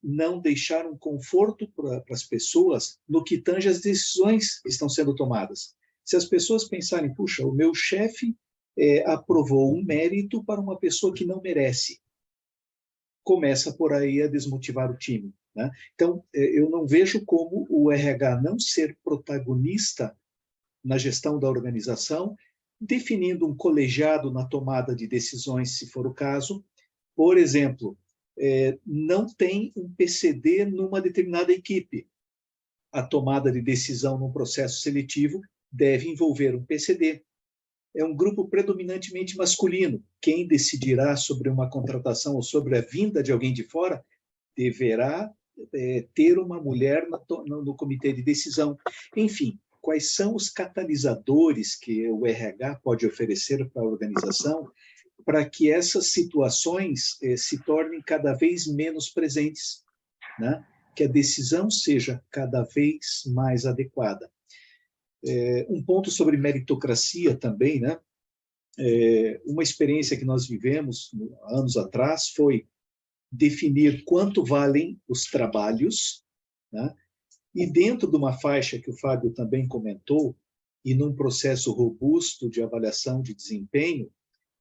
não deixar um conforto para as pessoas no que tange as decisões que estão sendo tomadas. Se as pessoas pensarem, puxa, o meu chefe aprovou um mérito para uma pessoa que não merece, começa por aí a desmotivar o time, né? Então, eu não vejo como o RH não ser protagonista na gestão da organização, definindo um colegiado na tomada de decisões, se for o caso. Por exemplo, não tem um PCD numa determinada equipe. A tomada de decisão num processo seletivo deve envolver um PCD. É um grupo predominantemente masculino. Quem decidirá sobre uma contratação ou sobre a vinda de alguém de fora deverá ter uma mulher no comitê de decisão. Enfim, quais são os catalisadores que o RH pode oferecer para a organização para que essas situações se tornem cada vez menos presentes, né? Que a decisão seja cada vez mais adequada. Um ponto sobre meritocracia também, né? Uma experiência que nós vivemos anos atrás foi definir quanto valem os trabalhos, né? E dentro de uma faixa que o Fábio também comentou, e num processo robusto de avaliação de desempenho,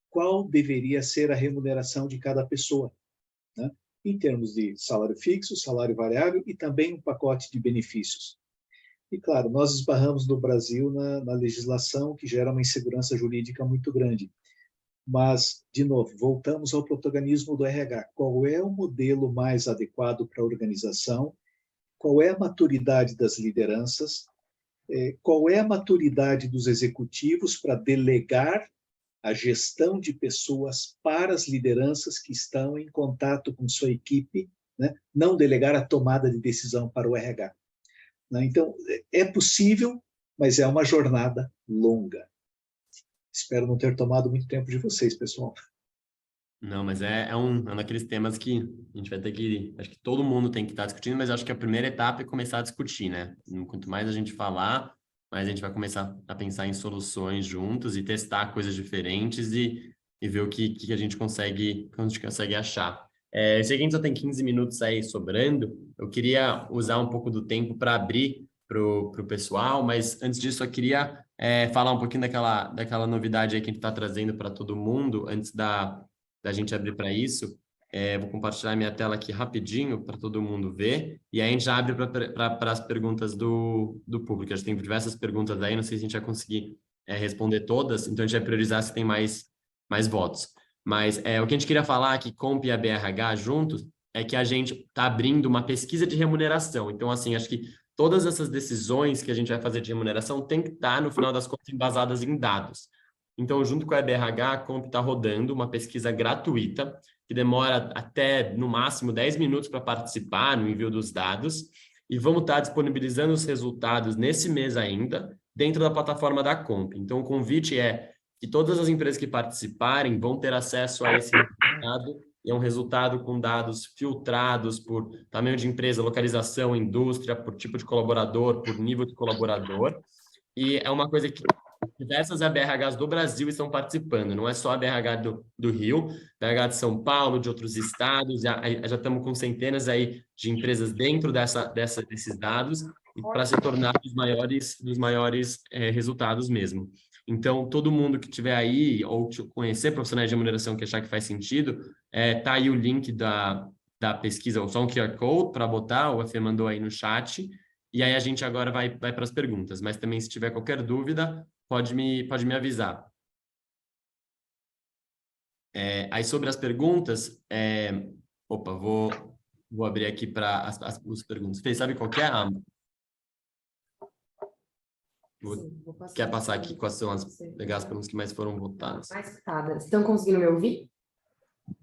qual deveria ser a remuneração de cada pessoa, né? Em termos de salário fixo, salário variável e também um pacote de benefícios. E, claro, nós esbarramos no Brasil na legislação, que gera uma insegurança jurídica muito grande. Mas, de novo, voltamos ao protagonismo do RH. Qual é o modelo mais adequado para a organização? Qual é a maturidade das lideranças? Qual é a maturidade dos executivos para delegar a gestão de pessoas para as lideranças que estão em contato com sua equipe, né? Não delegar a tomada de decisão para o RH. Então, é possível, mas é uma jornada longa. Espero não ter tomado muito tempo de vocês, pessoal. Não, mas é um daqueles temas que a gente vai ter que... Acho que todo mundo tem que estar discutindo, mas acho que a primeira etapa é começar a discutir, né? Quanto mais a gente falar, mais a gente vai começar a pensar em soluções juntos e testar coisas diferentes e ver o que a gente consegue achar. Eu sei que a gente só tem 15 minutos aí sobrando, eu queria usar um pouco do tempo para abrir para o pessoal, mas antes disso eu queria falar um pouquinho daquela novidade aí que a gente está trazendo para todo mundo, antes da gente abrir para isso. Vou compartilhar minha tela aqui rapidinho para todo mundo ver, e aí a gente já abre para as perguntas do público. A gente tem diversas perguntas aí, não sei se a gente vai conseguir responder todas, então a gente vai priorizar se tem mais votos. Mas o que a gente queria falar aqui, Comp e a BRH juntos, é que a gente está abrindo uma pesquisa de remuneração. Então, assim, acho que todas essas decisões que a gente vai fazer de remuneração tem que estar, no final das contas, embasadas em dados. Então, junto com a EBRH, a Comp está rodando uma pesquisa gratuita, que demora até, no máximo, 10 minutos para participar no envio dos dados, e vamos estar disponibilizando os resultados nesse mês ainda, dentro da plataforma da Comp. Então, o convite é que todas as empresas que participarem vão ter acesso a esse resultado, e é um resultado com dados filtrados por tamanho de empresa, localização, indústria, por tipo de colaborador, por nível de colaborador, e é uma coisa que diversas ABRHs do Brasil estão participando, não é só a ABRH do Rio, ABRH de São Paulo, de outros estados, já estamos com centenas aí de empresas dentro desses dados, para se tornar dos maiores resultados mesmo. Então, todo mundo que tiver aí, ou conhecer profissionais de remuneração que achar que faz sentido, tá aí o link da pesquisa, só um QR Code para botar, o Fê mandou aí no chat, e aí a gente agora vai para as perguntas, mas também se tiver qualquer dúvida, pode me avisar. Aí sobre as perguntas, opa, vou abrir aqui para as perguntas. Fê, sabe qual que é? Quer passar aqui quais são pegar as perguntas que mais foram votadas? Mais votadas. Estão conseguindo me ouvir?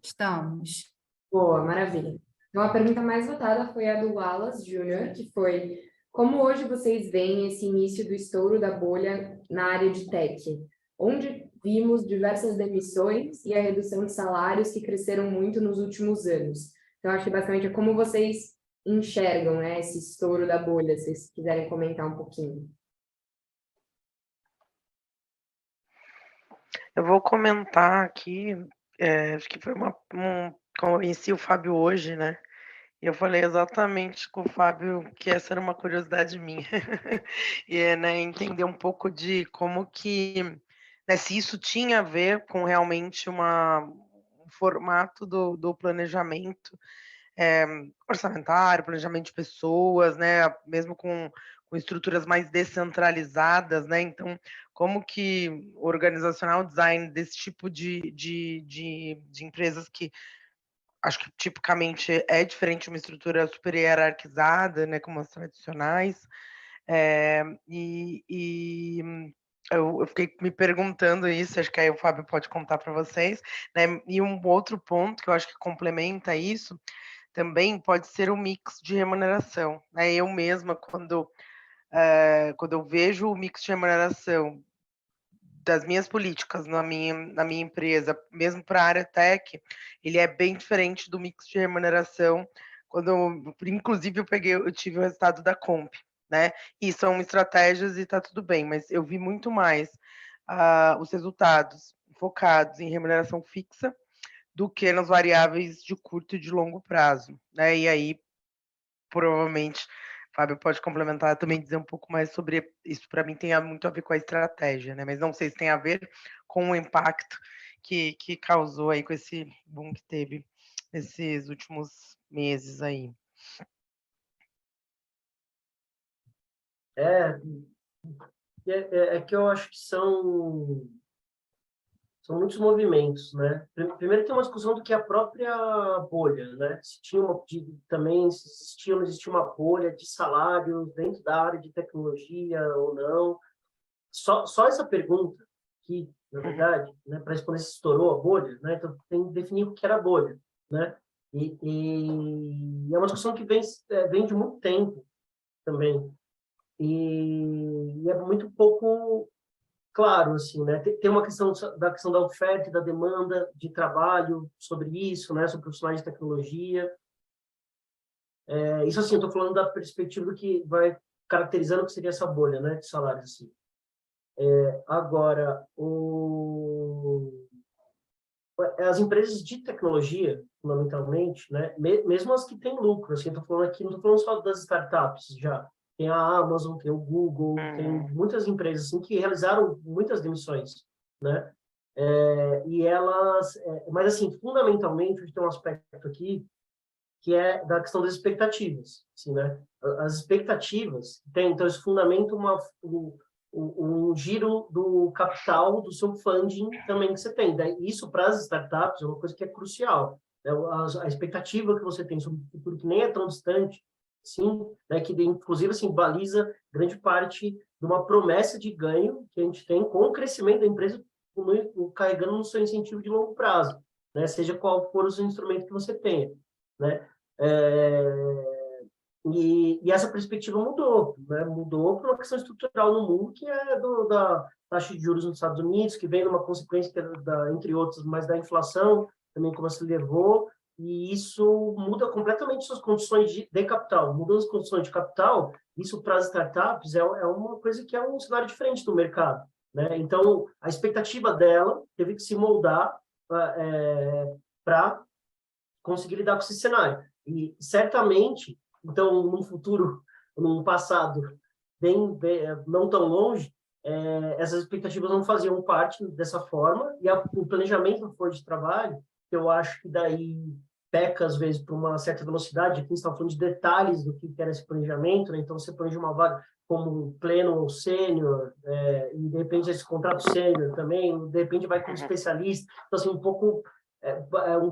Estamos. Boa, maravilha. Então, a pergunta mais votada foi a do Wallace Jr., que foi: como hoje vocês veem esse início do estouro da bolha na área de tech, onde vimos diversas demissões e a redução de salários que cresceram muito nos últimos anos? Então, acho que basicamente é como vocês enxergam, né, esse estouro da bolha, se vocês quiserem comentar um pouquinho. Eu vou comentar aqui, acho que foi conheci o Fábio hoje, né? E eu falei exatamente com o Fábio que essa era uma curiosidade minha. E né, entender um pouco de como que, né, se isso tinha a ver com realmente um formato do planejamento orçamentário, planejamento de pessoas, né, mesmo com estruturas mais descentralizadas, né, então como que o organizacional design desse tipo de empresas que acho que tipicamente é diferente de uma estrutura super hierarquizada, né, como as tradicionais, eu fiquei me perguntando isso, acho que aí o Fábio pode contar para vocês, né, e um outro ponto que eu acho que complementa isso, também pode ser o mix de remuneração, né, eu mesma quando eu vejo o mix de remuneração das minhas políticas na minha empresa, mesmo para a área tech, ele é bem diferente do mix de remuneração, inclusive eu tive o resultado da Comp, né, e são estratégias e está tudo bem, mas eu vi muito mais os resultados focados em remuneração fixa do que nas variáveis de curto e de longo prazo, né, e aí provavelmente Fábio pode complementar também, dizer um pouco mais sobre isso. Para mim tem muito a ver com a estratégia, né? Mas não sei se tem a ver com o impacto que causou aí com esse boom que teve nesses últimos meses aí. É que eu acho que são muitos movimentos, né? Primeiro tem uma discussão do que é a própria bolha, né? Se tinha também se existia ou não existia uma bolha de salários dentro da área de tecnologia ou não. Só essa pergunta que, na verdade, né, para responder se estourou a bolha, né? Então tem que definir o que era a bolha, né? E é uma discussão que vem de muito tempo também. e é muito pouco claro, assim, né? Tem uma questão da oferta e da demanda de trabalho sobre isso, né? Sobre profissionais de tecnologia. Isso, assim, eu estou falando da perspectiva do que vai caracterizando o que seria essa bolha, né? De salários, assim. Agora, as empresas de tecnologia, fundamentalmente, né? Mesmo as que têm lucro, assim, estou falando aqui, não estou falando só das startups, já. Tem a Amazon, tem o Google, tem muitas empresas assim, que realizaram muitas demissões, né? E elas... mas, assim, fundamentalmente, a gente tem um aspecto aqui que é da questão das expectativas, assim, né? As expectativas, então, isso fundamenta um giro do capital, do seu funding também que você tem. Daí, isso, para as startups, é uma coisa que é crucial. Né? A expectativa que você tem sobre o futuro, que nem é tão distante, sim, né? Que, inclusive, assim, baliza grande parte de uma promessa de ganho que a gente tem com o crescimento da empresa, carregando no seu incentivo de longo prazo, né? Seja qual for os instrumentos que você tenha, né? E essa perspectiva mudou, né? Mudou por uma questão estrutural no mundo, que é da taxa de juros nos Estados Unidos, que vem numa consequência, entre outras, mas da inflação, também como se levou, e isso muda completamente suas condições de capital. Mudando as condições de capital, isso para as startups é uma coisa que é um cenário diferente do mercado, né? Então, a expectativa dela teve que se moldar para conseguir lidar com esse cenário. E, certamente, então, num futuro, num passado bem não tão longe, essas expectativas não faziam parte dessa forma, e o planejamento do folha de trabalho, eu acho que daí peca, às vezes, por uma certa velocidade. Aqui a gente está falando de detalhes do que era esse planejamento, né? Então, você planeja uma vaga como pleno ou sênior, e de repente esse contrato sênior também, de repente vai como especialista. Então, assim, um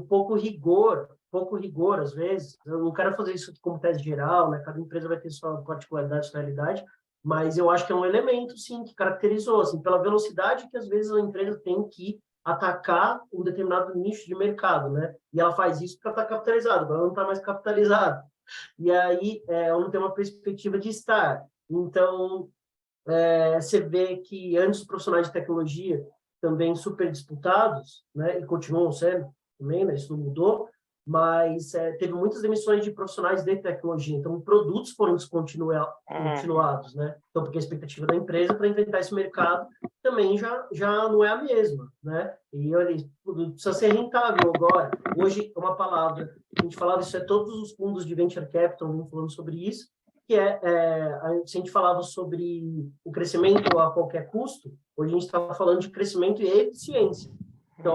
pouco rigor, às vezes. Eu não quero fazer isso como tese geral, né? Cada empresa vai ter sua particularidade, sua realidade, mas eu acho que é um elemento, sim, que caracterizou, assim, pela velocidade que, às vezes, a empresa tem que atacar um determinado nicho de mercado, né? E ela faz isso porque ela está capitalizada, agora não está mais capitalizada. E aí, ela não tem uma perspectiva de estar. Então, você vê que antes os profissionais de tecnologia também super disputados, né? E continuam sendo também, né? Isso não mudou, mas teve muitas demissões de profissionais de tecnologia, então produtos foram descontinuados, né? Então, porque a expectativa da empresa para enfrentar esse mercado também já não é a mesma, né? E olha, precisa ser rentável agora. Hoje, uma palavra, a gente falava, isso todos os fundos de venture capital vêm falando sobre isso, que se a gente falava sobre o crescimento a qualquer custo, hoje a gente está falando de crescimento e eficiência. Então,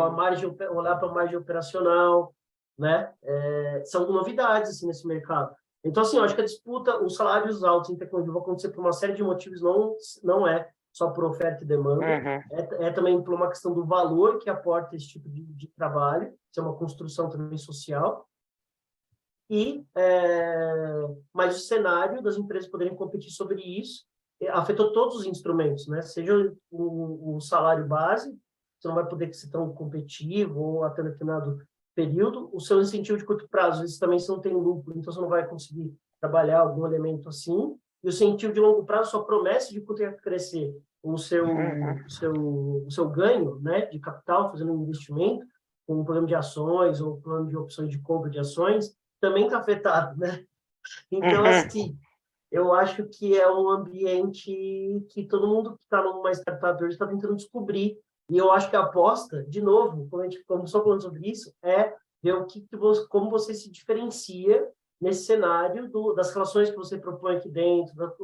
olhar para a margem operacional, né? São novidades assim, nesse mercado. Então, assim, eu acho que a disputa, os salários altos em tecnologia vão acontecer por uma série de motivos, não é só por oferta e demanda, também por uma questão do valor que aporta esse tipo de trabalho, isso é uma construção também social. Mas o cenário das empresas poderem competir sobre isso afetou todos os instrumentos, né? Seja o salário base, você não vai poder ser tão competitivo ou até determinado período, o seu incentivo de curto prazo, isso também você não tem lucro, então você não vai conseguir trabalhar algum elemento assim, e o incentivo de longo prazo, sua promessa de poder crescer o seu ganho, né, de capital, fazendo um investimento, com um plano de ações ou plano de opções de compra de ações, também está afetado, né? Então, assim, eu acho que é um ambiente que todo mundo que está numa startup hoje está tentando descobrir. E eu acho que a aposta, de novo, quando a gente começou falando sobre isso, é ver como você se diferencia nesse cenário das relações que você propõe aqui dentro, das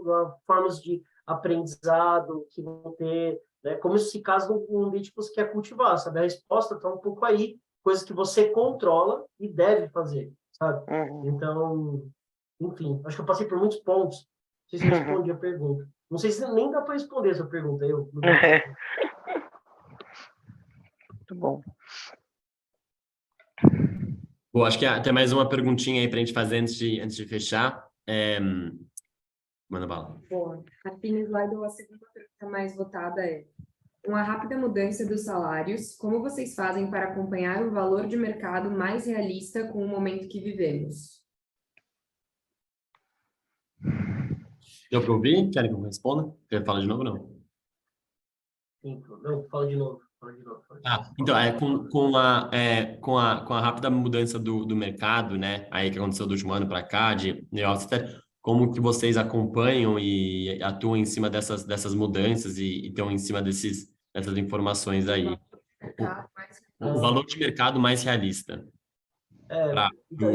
formas de aprendizado que vão ter, né? Como isso se casa num ambiente que você quer cultivar, sabe? A resposta está um pouco aí, coisas que você controla e deve fazer, sabe? Então, enfim, acho que eu passei por muitos pontos. Não sei se eu respondi a pergunta. Não sei se nem dá para responder essa pergunta. Muito bom. Bom, acho que tem mais uma perguntinha aí para a gente fazer antes de fechar. Manda bala. Bom, aqui no slide, a segunda pergunta mais votada é: com a rápida mudança dos salários, como vocês fazem para acompanhar o valor de mercado mais realista com o momento que vivemos? Deu para ouvir? Querem que eu responda? Quer falar de novo, não? Não, fala de novo. Fala de novo. Então, com a rápida mudança do mercado, né, aí que aconteceu do último ano para cá, de layoffs, etc., como que vocês acompanham e atuam em cima dessas mudanças e estão em cima dessas informações aí? O valor de mercado mais realista. Então,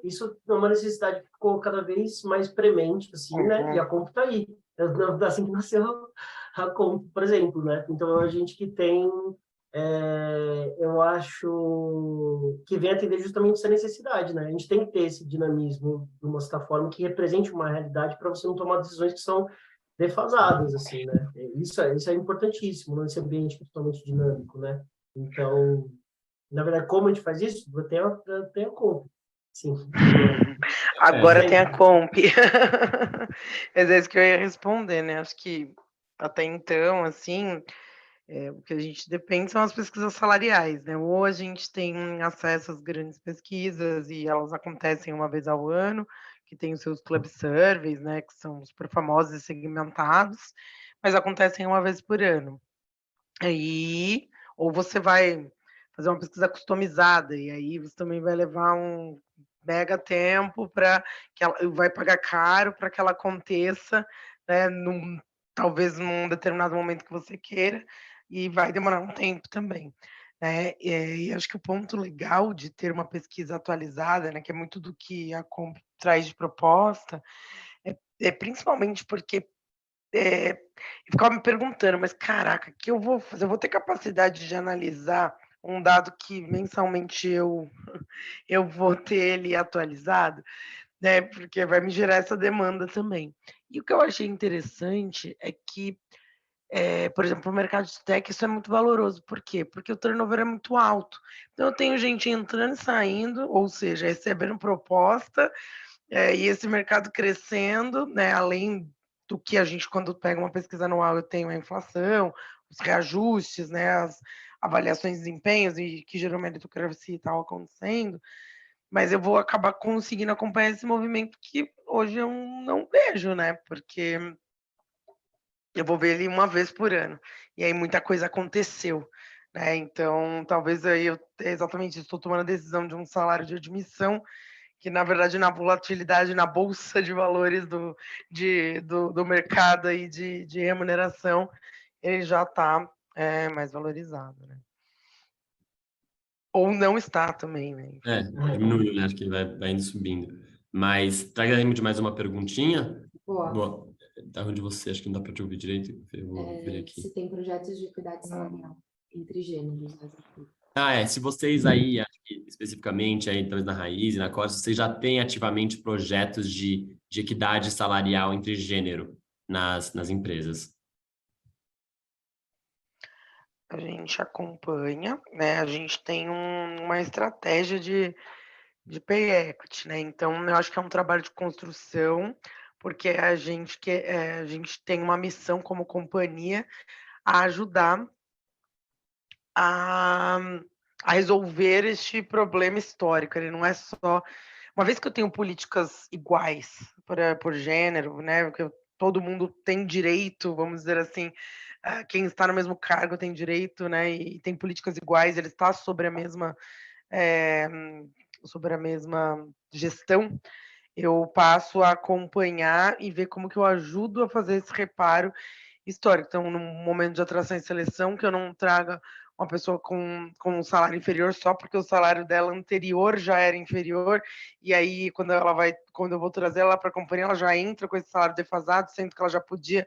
isso é uma necessidade que ficou cada vez mais premente, assim, né? E a Comp está aí. Assim que nasceu a Comp, por exemplo, né? Então, a gente que tem, eu acho que vem atender justamente essa necessidade, né? A gente tem que ter esse dinamismo de uma certa forma que represente uma realidade para você não tomar decisões que são defasadas, assim, né? Isso é importantíssimo, nesse ambiente totalmente dinâmico, né? Então, na verdade, como a gente faz isso? Tem a Comp. Sim. Agora tem a Comp. É isso que eu ia responder, né? Acho que até então, assim, o que a gente depende são as pesquisas salariais, né? Ou a gente tem acesso às grandes pesquisas e elas acontecem uma vez ao ano, que tem os seus club surveys, né? Que são super famosos e segmentados, mas acontecem uma vez por ano. Aí, ou você vai fazer uma pesquisa customizada, e aí você também vai levar um mega tempo para que ela vai pagar caro para que ela aconteça, né, talvez num determinado momento que você queira, e vai demorar um tempo também, né. E acho que o ponto legal de ter uma pesquisa atualizada, né, que é muito do que a Comp traz de proposta, é principalmente porque eu ficava me perguntando, mas caraca, o que eu vou fazer? Eu vou ter capacidade de analisar um dado que mensalmente eu vou ter ele atualizado, né? Porque vai me gerar essa demanda também. E o que eu achei interessante é que, por exemplo, no mercado de tech isso é muito valoroso. Por quê? Porque o turnover é muito alto. Então eu tenho gente entrando e saindo, ou seja, recebendo proposta, e esse mercado crescendo, né, além do que a gente, quando pega uma pesquisa anual, eu tenho a inflação, os reajustes, né, as avaliações de desempenhos, e que gerou meritocracia e tal acontecendo, mas eu vou acabar conseguindo acompanhar esse movimento que hoje eu não vejo, né, porque eu vou ver ele uma vez por ano, e aí muita coisa aconteceu, né, então talvez aí eu exatamente estou tomando a decisão de um salário de admissão que na verdade na volatilidade na bolsa de valores do mercado aí de remuneração, ele já está mais valorizado, né? Ou não está também, né? Diminuiu, né? Acho que vai indo subindo. Mas traga de mais uma perguntinha. Boa. Boa. Tá onde você? Acho que não dá para te ouvir direito. Eu vou ver aqui. Se tem projetos de equidade salarial entre gêneros. Se vocês aí, acho que especificamente aí, talvez na Raiz e na Corsa, vocês já têm ativamente projetos de equidade salarial entre gênero nas empresas. A gente acompanha, né? A gente tem uma estratégia de pay equity, né? Então, eu acho que é um trabalho de construção, porque a gente tem uma missão como companhia a ajudar a, a resolver este problema histórico. Ele não é só. Uma vez que eu tenho políticas iguais por gênero, né? Porque todo mundo tem direito, vamos dizer assim, quem está no mesmo cargo tem direito, né? E tem políticas iguais, ele está é, sobre a mesma gestão. Eu passo a acompanhar e ver como que eu ajudo a fazer esse reparo histórico. Então, num momento de atração e seleção, que eu não traga uma pessoa com um salário inferior só porque o salário dela anterior já era inferior, e aí quando eu vou trazer ela para a companhia, ela já entra com esse salário defasado, sendo que ela já podia,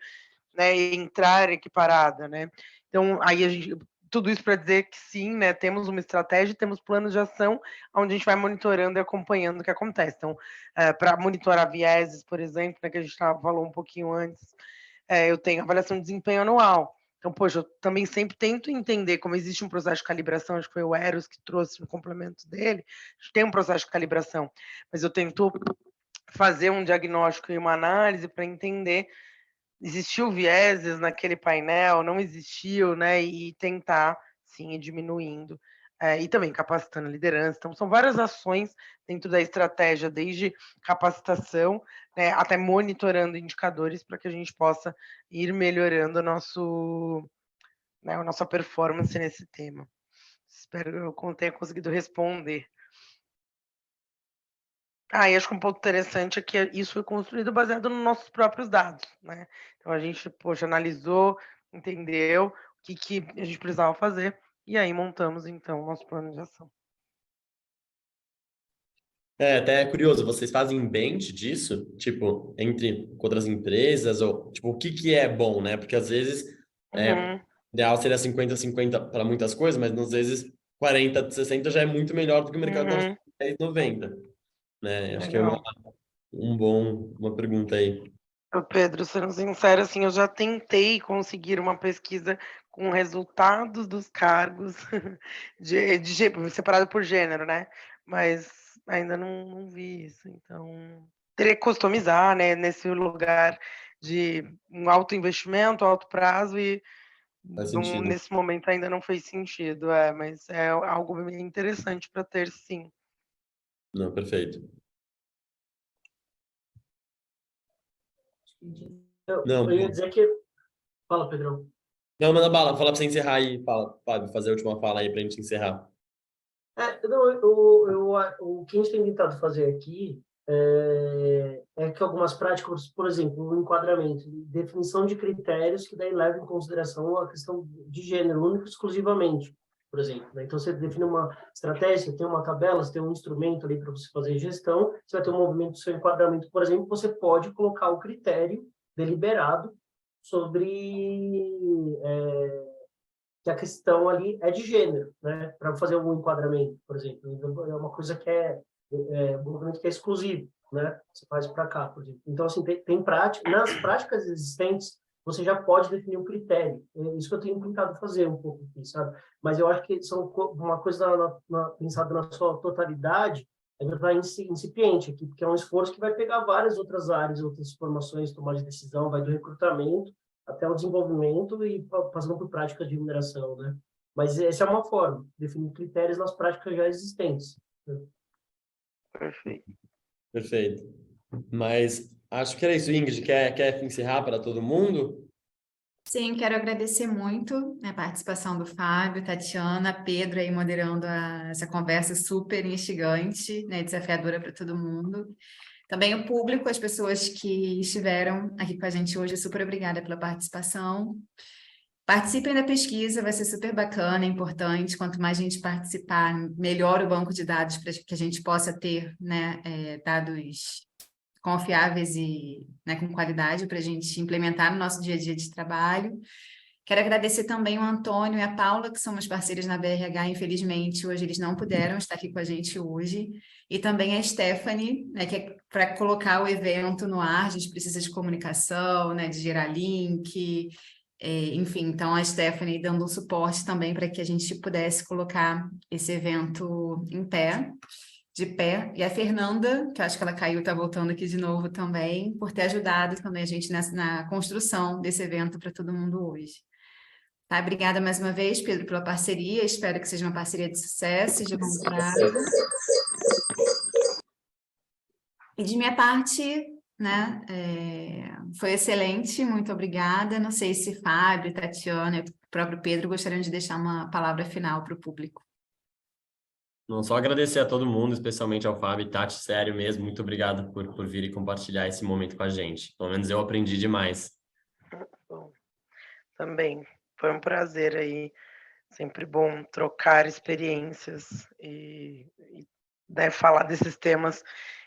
né, entrar equiparada, né? Então, aí tudo isso para dizer que sim, né, temos uma estratégia, temos planos de ação, onde a gente vai monitorando e acompanhando o que acontece. Então, para monitorar vieses, por exemplo, né, que a gente falou um pouquinho antes, eu tenho avaliação de desempenho anual. Então, poxa, eu também sempre tento entender como existe um processo de calibração, acho que foi o Eros que trouxe o complemento dele, a gente tem um processo de calibração, mas eu tento fazer um diagnóstico e uma análise para entender existiu vieses naquele painel, não existiu, né? E tentar, sim, ir diminuindo e também capacitando a liderança. Então, são várias ações dentro da estratégia, desde capacitação, né, até monitorando indicadores para que a gente possa ir melhorando a nossa performance nesse tema. Espero que eu tenha conseguido responder. E acho que um ponto interessante é que isso foi construído baseado nos nossos próprios dados, né? Então, a gente, analisou, entendeu o que a gente precisava fazer, e aí montamos, então, o nosso plano de ação. Até é curioso, vocês fazem bench disso? Tipo, entre outras empresas? Ou, tipo, o que é bom, né? Porque às vezes, Uhum. ideal seria 50-50 para muitas coisas, mas às vezes 40-60 já é muito melhor do que o mercado Uhum. 10-90, né? Acho que é Legal. uma pergunta aí. Pedro, sendo sincera, assim, eu já tentei conseguir uma pesquisa com resultados dos cargos separado por gênero, né? Mas ainda não vi isso. Então, teria que customizar, né? Nesse lugar de um alto investimento, alto prazo e Faz sentido. nesse momento ainda não fez sentido, mas é algo bem interessante para ter, sim. Não, perfeito. Não, Eu ia dizer que... Fala, Pedrão. não, manda bala, fala pra você encerrar aí, fala, Fábio, fazer a última fala aí pra gente encerrar. O que a gente tem tentado fazer aqui é que algumas práticas, por exemplo, o enquadramento, definição de critérios que daí levam em consideração a questão de gênero, único e exclusivamente, por exemplo, né? Então, você define uma estratégia, você tem uma tabela, você tem um instrumento ali para você fazer gestão, você vai ter um movimento do seu enquadramento, por exemplo, você pode colocar o critério deliberado sobre que a questão ali é de gênero, né? Para fazer um enquadramento, por exemplo. Então, é uma coisa que um movimento que é exclusivo, né? Você faz para cá, por exemplo. Então, assim, tem prática, nas práticas existentes, você já pode definir um critério. É isso que eu tenho tentado fazer um pouco aqui, sabe? Mas eu acho que são uma coisa pensada na sua totalidade, ainda está incipiente aqui, porque é um esforço que vai pegar várias outras áreas, outras formações, tomar de decisão, vai do recrutamento até o desenvolvimento e passando por práticas de remuneração, né? Mas essa é uma forma, definir critérios nas práticas já existentes. Né? Perfeito. Perfeito. Mas acho que era isso, Ingrid. Quer encerrar para todo mundo? Sim, quero agradecer muito a participação do Fábio, Tatiana, Pedro aí moderando essa conversa super instigante, né, desafiadora para todo mundo. Também o público, as pessoas que estiveram aqui com a gente hoje, super obrigada pela participação. Participem da pesquisa, vai ser super bacana, é importante. Quanto mais gente participar, melhor o banco de dados para que a gente possa ter, né, dados confiáveis e, né, com qualidade para a gente implementar no nosso dia a dia de trabalho. Quero agradecer também o Antônio e a Paula, que são meus parceiros na BRH. Infelizmente, hoje eles não puderam estar aqui com a gente hoje. E também a Stephanie, né, que é para colocar o evento no ar, a gente precisa de comunicação, né, de gerar link, enfim. Então, a Stephanie dando um suporte também para que a gente pudesse colocar esse evento de pé, e a Fernanda, que eu acho que ela caiu, está voltando aqui de novo também, por ter ajudado também a gente na construção desse evento para todo mundo hoje. Tá? Obrigada mais uma vez, Pedro, pela parceria, espero que seja uma parceria de sucesso e de longo prazo. E de minha parte, né, foi excelente, muito obrigada. Não sei se Fábio, Tatiana e o próprio Pedro gostariam de deixar uma palavra final para o público. Não, só agradecer a todo mundo, especialmente ao Fábio e Tati, sério mesmo, muito obrigado por vir e compartilhar esse momento com a gente. Pelo menos eu aprendi demais. Bom, também foi um prazer aí, sempre bom trocar experiências e falar desses temas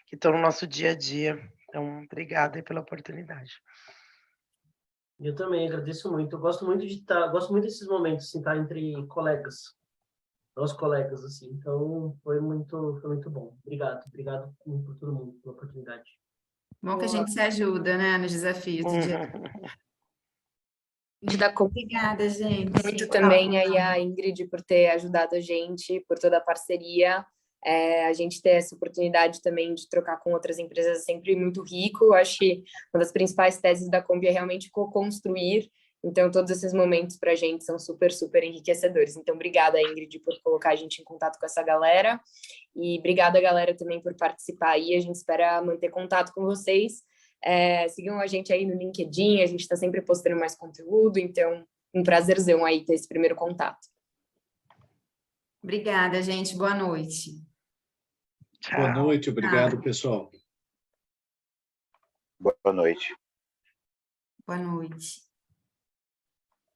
que estão no nosso dia a dia. Então, obrigada aí pela oportunidade. Eu também agradeço muito. Eu gosto muito gosto muito desses momentos, assim, estar entre colegas, nossos colegas, assim. Então, foi muito bom. Obrigado por todo mundo pela oportunidade. Bom que a gente se ajuda, né, nos desafios do dia. Obrigada, gente. Muito também aí a Ingrid por ter ajudado a gente, por toda a parceria. A gente ter essa oportunidade também de trocar com outras empresas é sempre muito rico. Eu acho que uma das principais teses da Combi é realmente co-construir Então, todos esses momentos para a gente são super, super enriquecedores. Então, obrigada, Ingrid, por colocar a gente em contato com essa galera. E obrigada, galera, também por participar aí. A gente espera manter contato com vocês. Sigam a gente aí no LinkedIn, a gente está sempre postando mais conteúdo. Então, um prazerzão aí ter esse primeiro contato. Obrigada, gente. Boa noite. Tchau. Boa noite, obrigado, pessoal. Boa noite. Boa noite.